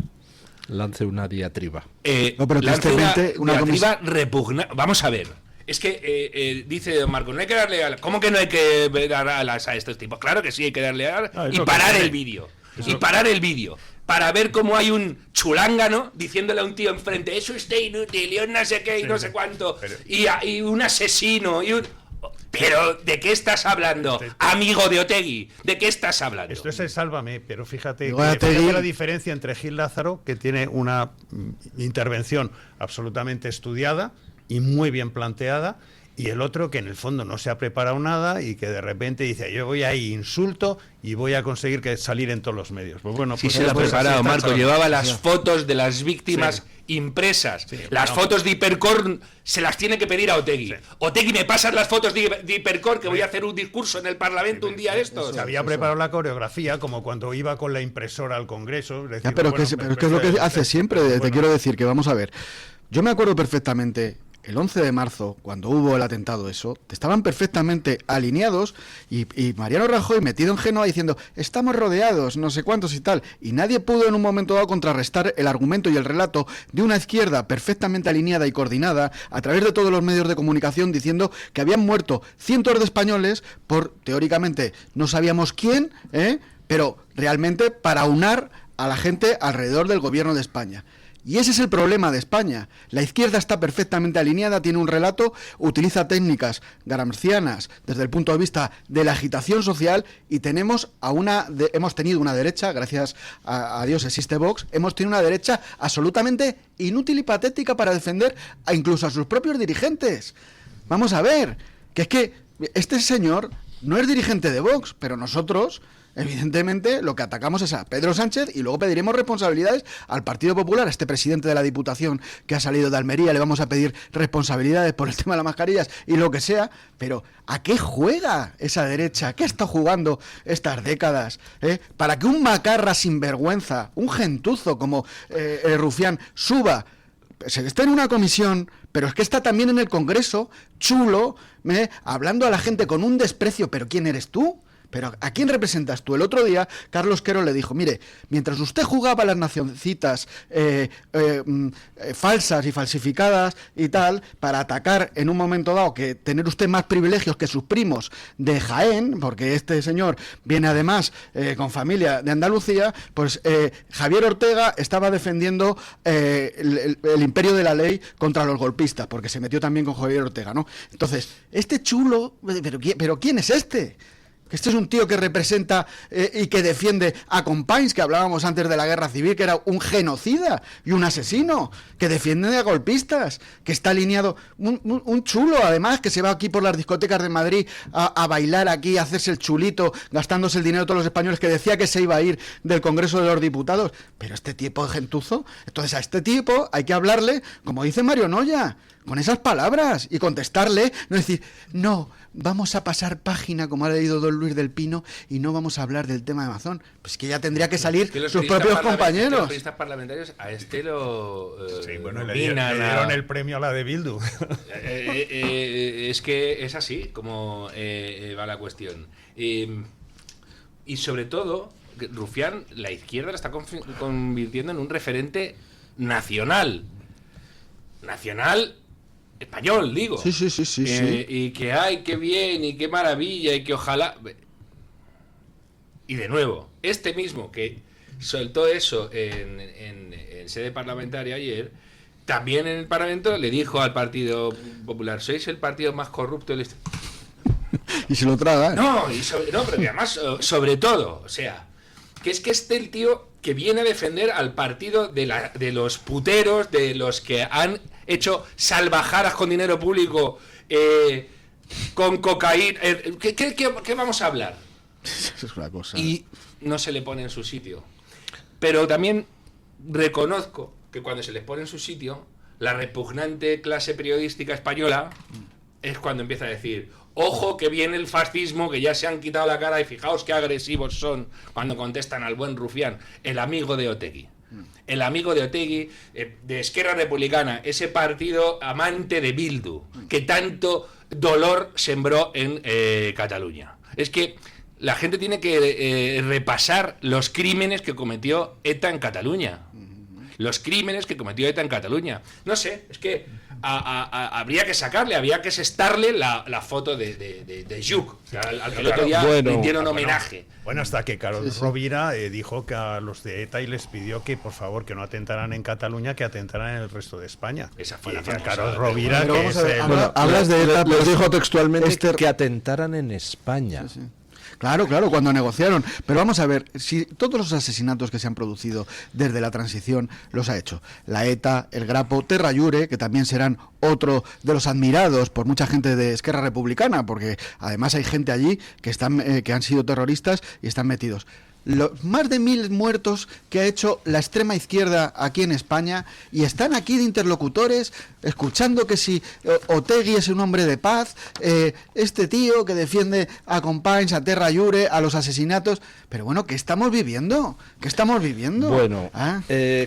lance una diatriba. Lance una diatriba repugna. Vamos a ver. Es que dice don Marcos, no hay que darle alas. ¿Cómo que no hay que dar alas a estos tipos? Claro que sí, hay que darle alas y parar el vídeo. Y parar el vídeo. Para ver cómo hay un chulángano diciéndole a un tío enfrente, eso está inútil, y no sé qué, y no sé cuánto, y un asesino, y un... Pero, ¿de qué estás hablando, amigo de Otegi? ¿De qué estás hablando? Esto es el Sálvame, pero fíjate la diferencia entre Gil Lázaro, que tiene una intervención absolutamente estudiada y muy bien planteada, y el otro que en el fondo no se ha preparado nada y que de repente dice, yo voy ahí, insulto y voy a conseguir que salir en todos los medios. Pues bueno, Sí, pues se lo ha pues preparado, así está, Marco. chaval. Llevaba las Sí. fotos de las víctimas Sí. impresas. Sí, las bueno. fotos de Hipercor se las tiene que pedir a Otegi. Otegi, me pasas las fotos de Hipercor, que voy a hacer un discurso en el Parlamento un día de estos. Se había preparado la coreografía como cuando iba con la impresora al Congreso. Es decir, Ya, pero, bueno, pero ¿qué es lo que hace siempre? Te quiero decir que, vamos a ver, yo me acuerdo perfectamente, el 11 de marzo, cuando hubo el atentado eso, estaban perfectamente alineados y Mariano Rajoy metido en Génova diciendo, estamos rodeados, no sé cuántos y tal, y nadie pudo en un momento dado contrarrestar el argumento y el relato de una izquierda perfectamente alineada y coordinada a través de todos los medios de comunicación diciendo que habían muerto cientos de españoles por, teóricamente, no sabíamos quién, pero realmente para unar a la gente alrededor del gobierno de España. Y ese es el problema de España. La izquierda está perfectamente alineada, tiene un relato, utiliza técnicas gramscianas desde el punto de vista de la agitación social y hemos tenido una derecha, gracias a Dios existe Vox, hemos tenido una derecha absolutamente inútil y patética para defender incluso a sus propios dirigentes. Vamos a ver, que es que este señor no es dirigente de Vox, pero nosotros, evidentemente, lo que atacamos es a Pedro Sánchez y luego pediremos responsabilidades al Partido Popular, a este presidente de la Diputación que ha salido de Almería, le vamos a pedir responsabilidades por el tema de las mascarillas y lo que sea, pero ¿a qué juega esa derecha? ¿A qué está jugando estas décadas? Para que un macarra sinvergüenza, un gentuzo como Rufián suba, se esté en una comisión, pero es que está también en el Congreso, chulo, hablando a la gente con un desprecio, pero ¿quién eres tú? ¿Pero a quién representas tú? El otro día, Carlos Quero le dijo, mire, mientras usted jugaba las nacioncitas falsas y falsificadas y tal, para atacar en un momento dado que tener usted más privilegios que sus primos de Jaén, porque este señor viene además con familia de Andalucía, pues Javier Ortega estaba defendiendo el imperio de la ley contra los golpistas, porque se metió también con Javier Ortega, ¿no? Entonces, este chulo, ¿pero quién es este? Este es un tío que representa y que defiende a Companys, que hablábamos antes de la guerra civil, que era un genocida y un asesino, que defiende a golpistas, que está alineado, un chulo además, que se va aquí por las discotecas de Madrid a bailar aquí, a hacerse el chulito, gastándose el dinero de todos los españoles, que decía que se iba a ir del Congreso de los Diputados. Pero este tipo de gentuzo, entonces a este tipo hay que hablarle, como dice Mario Noya, con esas palabras y contestarle, no decir, no, vamos a pasar página como ha leído don Luis del Pino y no vamos a hablar del tema de Amazon. Pues que ya tendría que salir sus propios compañeros. Los periodistas parlamentarios a este lo le dieron el premio a la de Bildu. Es que es así como va la cuestión. Y sobre todo, Rufián, la izquierda la está convirtiendo en un referente nacional español, digo. Sí. Y que ay, qué bien, y qué maravilla, y que ojalá. Y de nuevo, este mismo que soltó eso en sede parlamentaria ayer, también en el Parlamento le dijo al Partido Popular, sois el partido más corrupto del y se lo traga. No, pero además, sobre todo, o sea, que es que el tío que viene a defender al partido de los puteros, de los que han hecho salvajadas con dinero público, con cocaína. ¿Qué vamos a hablar? Es una cosa. Y no se le pone en su sitio. Pero también reconozco que cuando se les pone en su sitio, la repugnante clase periodística española es cuando empieza a decir, ojo que viene el fascismo, que ya se han quitado la cara y fijaos qué agresivos son cuando contestan al buen Rufián, el amigo de Otegi. El amigo de Otegi, de Esquerra Republicana, ese partido amante de Bildu, que tanto dolor sembró en Cataluña. Es que la gente tiene que repasar los crímenes que cometió ETA en Cataluña. Los crímenes que cometió ETA en Cataluña. No sé, es que habría que sacarle, había que sestarle la foto de Juk, al que el otro día rindieron homenaje. Bueno, hasta que Carlos Rovira dijo que a los de ETA y les pidió que por favor que no atentaran en Cataluña, que atentaran en el resto de España. Esa fue la Carlos Rovira, pero que vamos a ver, es bueno, hablas de ETA, les pero dijo textualmente que atentaran en España. Claro, cuando negociaron. Pero vamos a ver, si todos los asesinatos que se han producido desde la transición los ha hecho la ETA, el Grapo, Terra Llure, que también serán otro de los admirados por mucha gente de Esquerra Republicana, porque además hay gente allí que han sido terroristas y están metidos. Los más de 1000 muertos que ha hecho la extrema izquierda aquí en España, y están aquí de interlocutores escuchando que si Otegi es un hombre de paz, este tío que defiende a Companys, a Terra Llure, a los asesinatos. Pero bueno, ¿qué estamos viviendo? Bueno,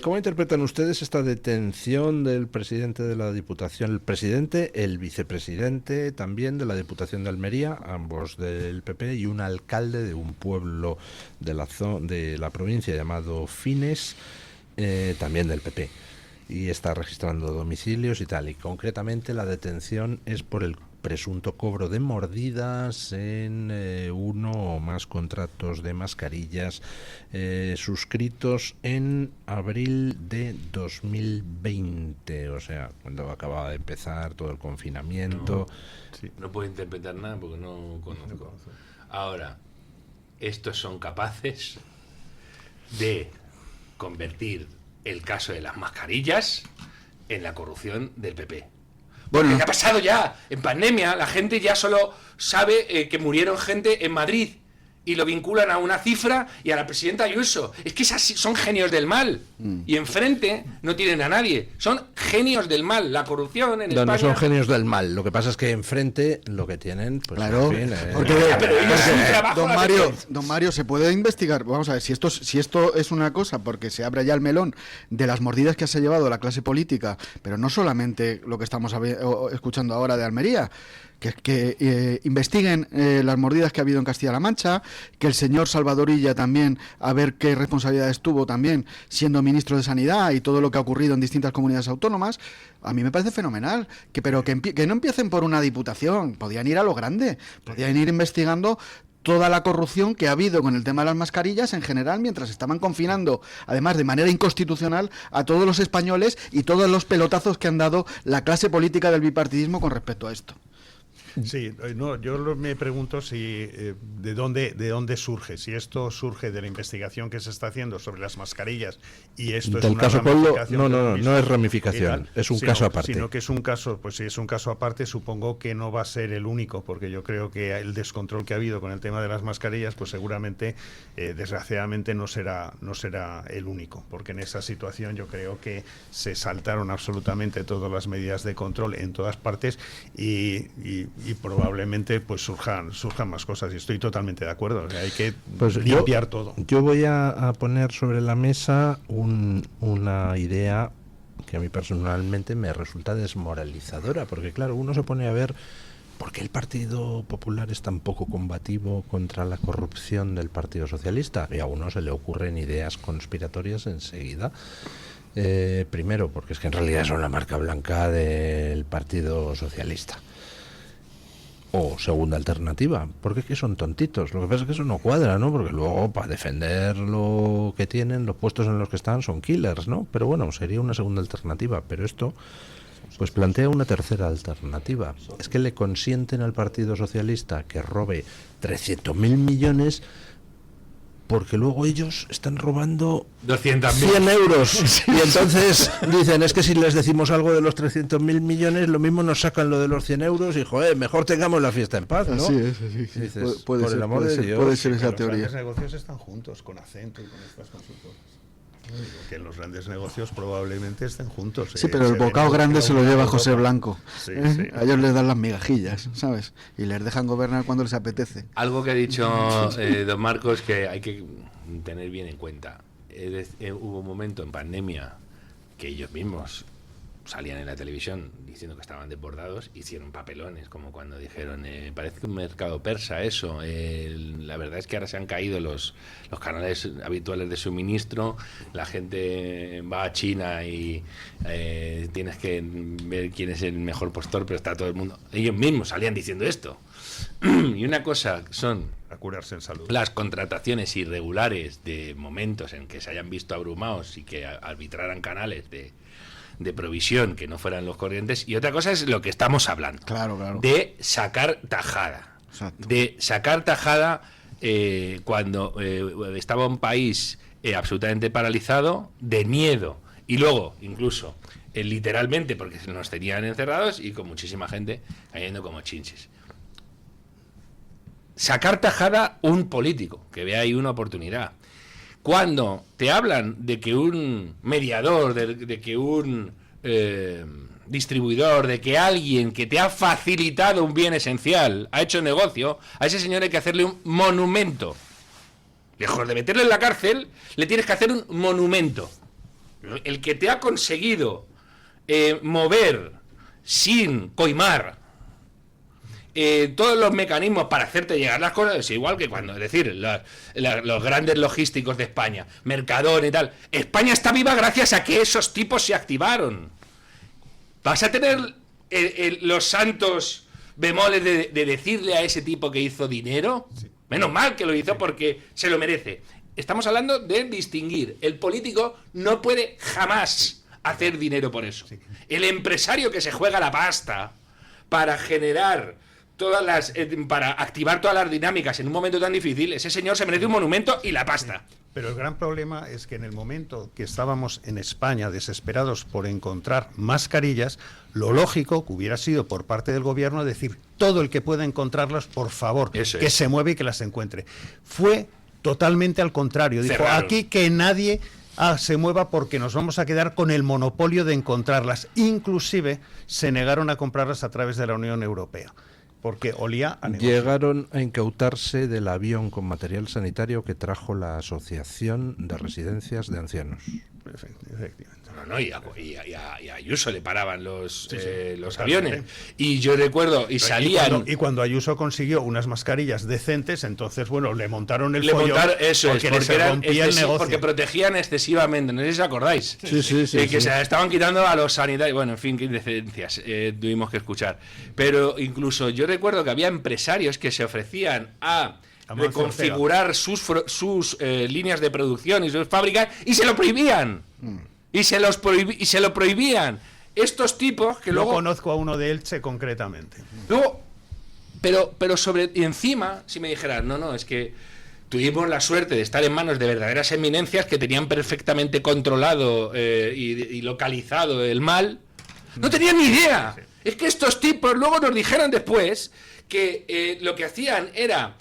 ¿cómo interpretan ustedes esta detención del presidente de la Diputación? El presidente, el vicepresidente también de la Diputación de Almería, ambos del PP, y un alcalde de un pueblo de la provincia llamado Fines, también del PP, y está registrando domicilios y tal, y concretamente la detención es por el presunto cobro de mordidas en uno o más contratos de mascarillas suscritos en abril de 2020, o sea, cuando acababa de empezar todo el confinamiento. No puedo interpretar nada porque no conozco. Ahora, estos son capaces de convertir el caso de las mascarillas en la corrupción del PP. Bueno, ¿qué ha pasado ya? En pandemia la gente ya solo sabe que murieron gente en Madrid y lo vinculan a una cifra y a la presidenta Ayuso. Es que esas son genios del mal. Y enfrente no tienen a nadie. Son genios del mal. La corrupción en España... No son genios del mal. Lo que pasa es que enfrente lo que tienen... Pues, claro, en fin, don Mario, se puede investigar. Vamos a ver, si esto es una cosa, porque se abre ya el melón de las mordidas que se ha llevado la clase política, pero no solamente lo que estamos escuchando ahora de Almería, que investiguen las mordidas que ha habido en Castilla-La Mancha, que el señor Salvador Illa también, a ver qué responsabilidades tuvo también siendo ministro de Sanidad y todo lo que ha ocurrido en distintas comunidades autónomas. A mí me parece fenomenal, pero que no empiecen por una diputación, podían ir a lo grande, podían ir investigando toda la corrupción que ha habido con el tema de las mascarillas en general, mientras estaban confinando, además de manera inconstitucional, a todos los españoles, y todos los pelotazos que han dado la clase política del bipartidismo con respecto a esto. Sí, no, yo me pregunto si de dónde surge, si esto surge de la investigación que se está haciendo sobre las mascarillas y esto del es una caso Coldo. No es tal, ramificación, es un caso aparte. Sino que es un caso, pues si es un caso aparte, supongo que no va a ser el único, porque yo creo que el descontrol que ha habido con el tema de las mascarillas, pues seguramente, desgraciadamente, no será el único, porque en esa situación yo creo que se saltaron absolutamente todas las medidas de control en todas partes y probablemente pues surjan más cosas, y estoy totalmente de acuerdo. O sea, hay que limpiar todo. Yo voy a poner sobre la mesa una idea que a mí personalmente me resulta desmoralizadora, porque claro, uno se pone a ver por qué el Partido Popular es tan poco combativo contra la corrupción del Partido Socialista, y a uno se le ocurren ideas conspiratorias enseguida. Primero, porque es que en realidad son la marca blanca del Partido Socialista. O segunda alternativa, porque es que son tontitos. Lo que pasa es que eso no cuadra, ¿no? Porque luego, para defender lo que tienen, los puestos en los que están son killers, ¿no? Pero bueno, sería una segunda alternativa. Pero esto, pues plantea una tercera alternativa. Es que le consienten al Partido Socialista que robe 300.000 millones, porque luego ellos están robando 200.000 100 euros. Y entonces dicen, es que si les decimos algo de los 300.000 millones, lo mismo nos sacan lo de los 100 euros y, joder, mejor tengamos la fiesta en paz, ¿no? Así es. Dices, puede ser esa teoría. Los grandes negocios están juntos, con Acento y con estas consultoras. Que los grandes negocios probablemente estén juntos. Sí, pero el bocado grande se lo lleva José Blanco. Sí. A ellos les dan las migajillas, ¿sabes? Y les dejan gobernar cuando les apetece. Algo que ha dicho don Marcos que hay que tener bien en cuenta. Hubo un momento en pandemia que ellos mismos salían en la televisión diciendo que estaban desbordados, hicieron papelones, como cuando dijeron, parece un mercado persa eso, la verdad es que ahora se han caído los canales habituales de suministro, la gente va a China y tienes que ver quién es el mejor postor, pero está todo el mundo, ellos mismos salían diciendo esto. Y una cosa son a curarse en salud, las contrataciones irregulares de momentos en que se hayan visto abrumados y que arbitraran canales de provisión que no fueran los corrientes, y otra cosa es lo que estamos hablando, claro. de sacar tajada. Exacto. De sacar tajada cuando estaba un país absolutamente paralizado, de miedo, y luego, incluso, literalmente, porque nos tenían encerrados y con muchísima gente cayendo como chinches. Sacar tajada un político, que ve ahí una oportunidad. Cuando te hablan de que un mediador, de que un distribuidor, de que alguien que te ha facilitado un bien esencial ha hecho negocio, a ese señor hay que hacerle un monumento. Lejos de meterle en la cárcel, le tienes que hacer un monumento. El que te ha conseguido mover sin coimar todos los mecanismos para hacerte llegar las cosas, es igual que cuando, es decir, los grandes logísticos de España, Mercadona y tal, España está viva gracias a que esos tipos se activaron. Vas a tener los santos bemoles de decirle a ese tipo que hizo dinero. Sí. Menos mal que lo hizo porque se lo merece. Estamos hablando de distinguir. El político no puede jamás hacer dinero por eso. Sí. El empresario que se juega la pasta para generar para activar todas las dinámicas en un momento tan difícil, ese señor se merece un monumento y la pasta. Pero el gran problema es que en el momento que estábamos en España desesperados por encontrar mascarillas, lo lógico que hubiera sido por parte del gobierno decir todo el que pueda encontrarlas, por favor, que se mueva y que las encuentre. Fue totalmente al contrario. Dijo, cerraron. Aquí que nadie se mueva porque nos vamos a quedar con el monopolio de encontrarlas. Inclusive se negaron a comprarlas a través de la Unión Europea. Porque olía a negocio. Llegaron a incautarse del avión con material sanitario que trajo la Asociación de Residencias de Ancianos. Efectivamente. No, y a Ayuso le paraban los aviones. Y yo recuerdo, y salían... Y cuando Ayuso consiguió unas mascarillas decentes, entonces, bueno, le montaron el follón porque se rompía el negocio. Porque protegían excesivamente, no sé si os acordáis. Sí. Que se estaban quitando a los sanitarios. Bueno, en fin, qué indecencias tuvimos que escuchar. Pero incluso yo recuerdo que había empresarios que se ofrecían a reconfigurar sus líneas de producción y sus fábricas y se lo prohibían. Y se lo prohibían. Estos tipos que luego... Yo conozco a uno de Elche concretamente. Luego, pero y encima, si me dijeran, no, es que tuvimos la suerte de estar en manos de verdaderas eminencias que tenían perfectamente controlado y localizado el mal, no tenían ni idea. Sí. Es que estos tipos luego nos dijeron después que lo que hacían era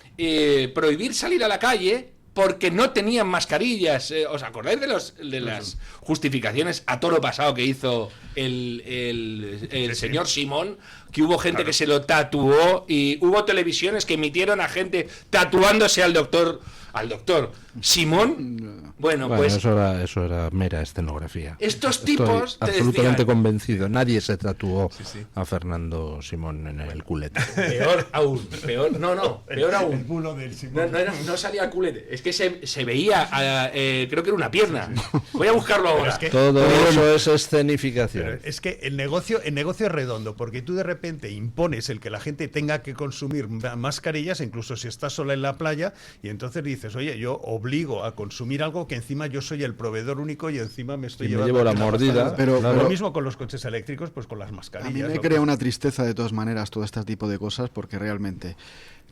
prohibir salir a la calle porque no tenían mascarillas. ¿Os acordáis de las justificaciones a toro pasado que hizo el señor Simón? Que hubo gente que se lo tatuó y hubo televisiones que emitieron a gente tatuándose al doctor Simón. Bueno, pues eso era mera escenografía. Estos tipos Estoy absolutamente convencido. Nadie se tatuó a Fernando Simón en el culete. Peor aún. Peor aún. El bulo del Simón. No salía el culete. Es que se veía, creo que era una pierna. Voy a buscarlo ahora. Es que, todo eso es escenificación. Pero es que el negocio es redondo, porque tú de repente impones el que la gente tenga que consumir mascarillas, incluso si estás sola en la playa, y entonces dices, oye, yo obligo a consumir algo que encima yo soy el proveedor único y encima me estoy llevando... Me llevo la mordida. Pero lo mismo con los coches eléctricos, pues con las mascarillas. A mí me crea una tristeza de todas maneras todo este tipo de cosas, porque realmente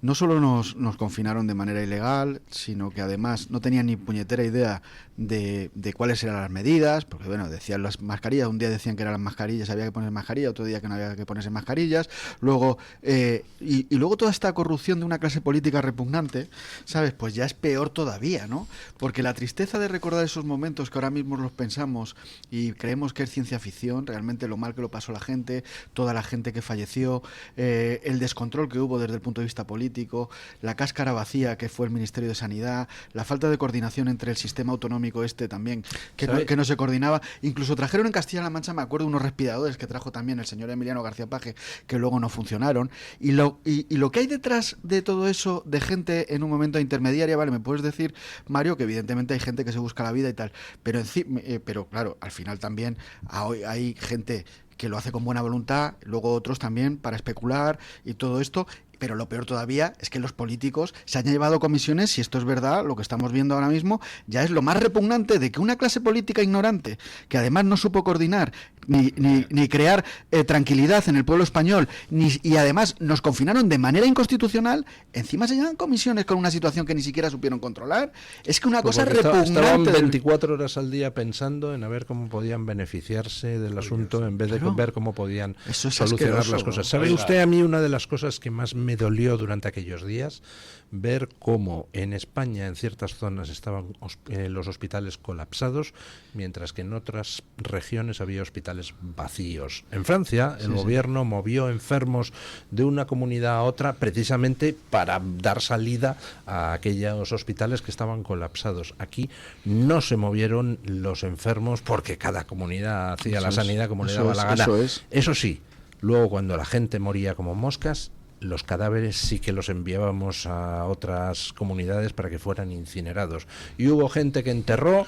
no solo nos confinaron de manera ilegal, sino que además no tenían ni puñetera idea de cuáles eran las medidas, porque bueno, decían las mascarillas, un día decían que eran las mascarillas, había que poner mascarillas, otro día que no había que ponerse mascarillas, luego y luego toda esta corrupción de una clase política repugnante, ¿sabes? Pues ya es peor todavía, ¿no? Porque la tristeza de recordar esos momentos que ahora mismo los pensamos y creemos que es ciencia ficción, realmente lo mal que lo pasó la gente, toda la gente que falleció, el descontrol que hubo desde el punto de vista político, la cáscara vacía que fue el Ministerio de Sanidad, la falta de coordinación entre el sistema autonómico también, que no se coordinaba. Incluso trajeron en Castilla-La Mancha, me acuerdo, unos respiradores que trajo también el señor Emiliano García Paje, que luego no funcionaron. Y lo que hay detrás de todo eso, de gente en un momento intermediaria, vale, me puedes decir, Mario, que evidentemente hay gente que se busca la vida y tal, pero claro, al final también hay gente que lo hace con buena voluntad, luego otros también para especular y todo esto. pero lo peor todavía es que los políticos se han llevado comisiones, si esto es verdad, lo que estamos viendo ahora mismo, ya es lo más repugnante de que una clase política ignorante, que además no supo coordinar ni crear tranquilidad en el pueblo español, y además nos confinaron de manera inconstitucional, encima se llevan comisiones con una situación que ni siquiera supieron controlar. Es que una cosa repugnante. Estaban 24 horas al día pensando en a ver cómo podían beneficiarse del asunto en vez de ver cómo podían solucionar las cosas. ¿Sabe usted a mí una de las cosas que más me dolió durante aquellos días? Ver cómo en España en ciertas zonas estaban los hospitales colapsados, mientras que en otras regiones había hospitales vacíos. En Francia el gobierno movió enfermos de una comunidad a otra precisamente para dar salida a aquellos hospitales que estaban colapsados. Aquí no se movieron los enfermos porque cada comunidad hacía la sanidad como le daba la gana. Eso sí, luego cuando la gente moría como moscas, los cadáveres sí que los enviábamos a otras comunidades para que fueran incinerados. Y hubo gente que enterró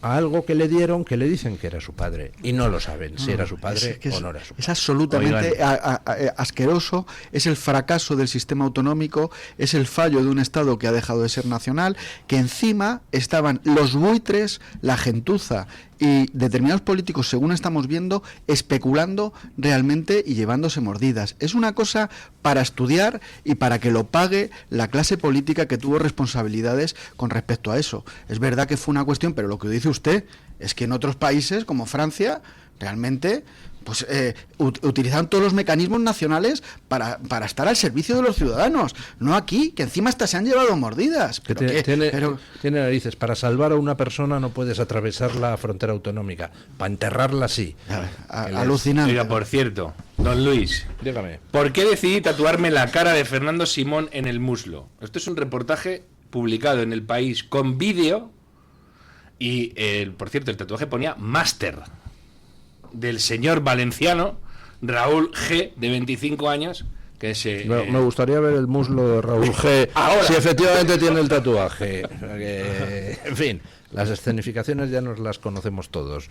a algo que le dieron, que le dicen que era su padre, y no lo saben si era su padre o no era su padre. Es absolutamente asqueroso, es el fracaso del sistema autonómico, es el fallo de un Estado que ha dejado de ser nacional, que encima estaban los buitres, la gentuza y determinados políticos, según estamos viendo, especulando realmente y llevándose mordidas. Es una cosa para estudiar y para que lo pague la clase política que tuvo responsabilidades con respecto a eso. Es verdad que fue una cuestión, pero lo que dice usted es que en otros países, como Francia, realmente pues utilizaron todos los mecanismos nacionales para estar al servicio de los ciudadanos, no aquí, que encima hasta se han llevado mordidas. Tiene narices, para salvar a una persona no puedes atravesar la frontera autonómica, para enterrarla sí. Alucinante. Oiga, por cierto, don Luis, dígame, ¿por qué decidí tatuarme la cara de Fernando Simón en el muslo? Esto es un reportaje publicado en El País con vídeo y, por cierto, el tatuaje ponía máster, del señor valenciano Raúl G, de 25 años, que se... Me gustaría ver el muslo de Raúl G, si efectivamente tiene el tatuaje. En fin, las escenificaciones ya nos las conocemos todos.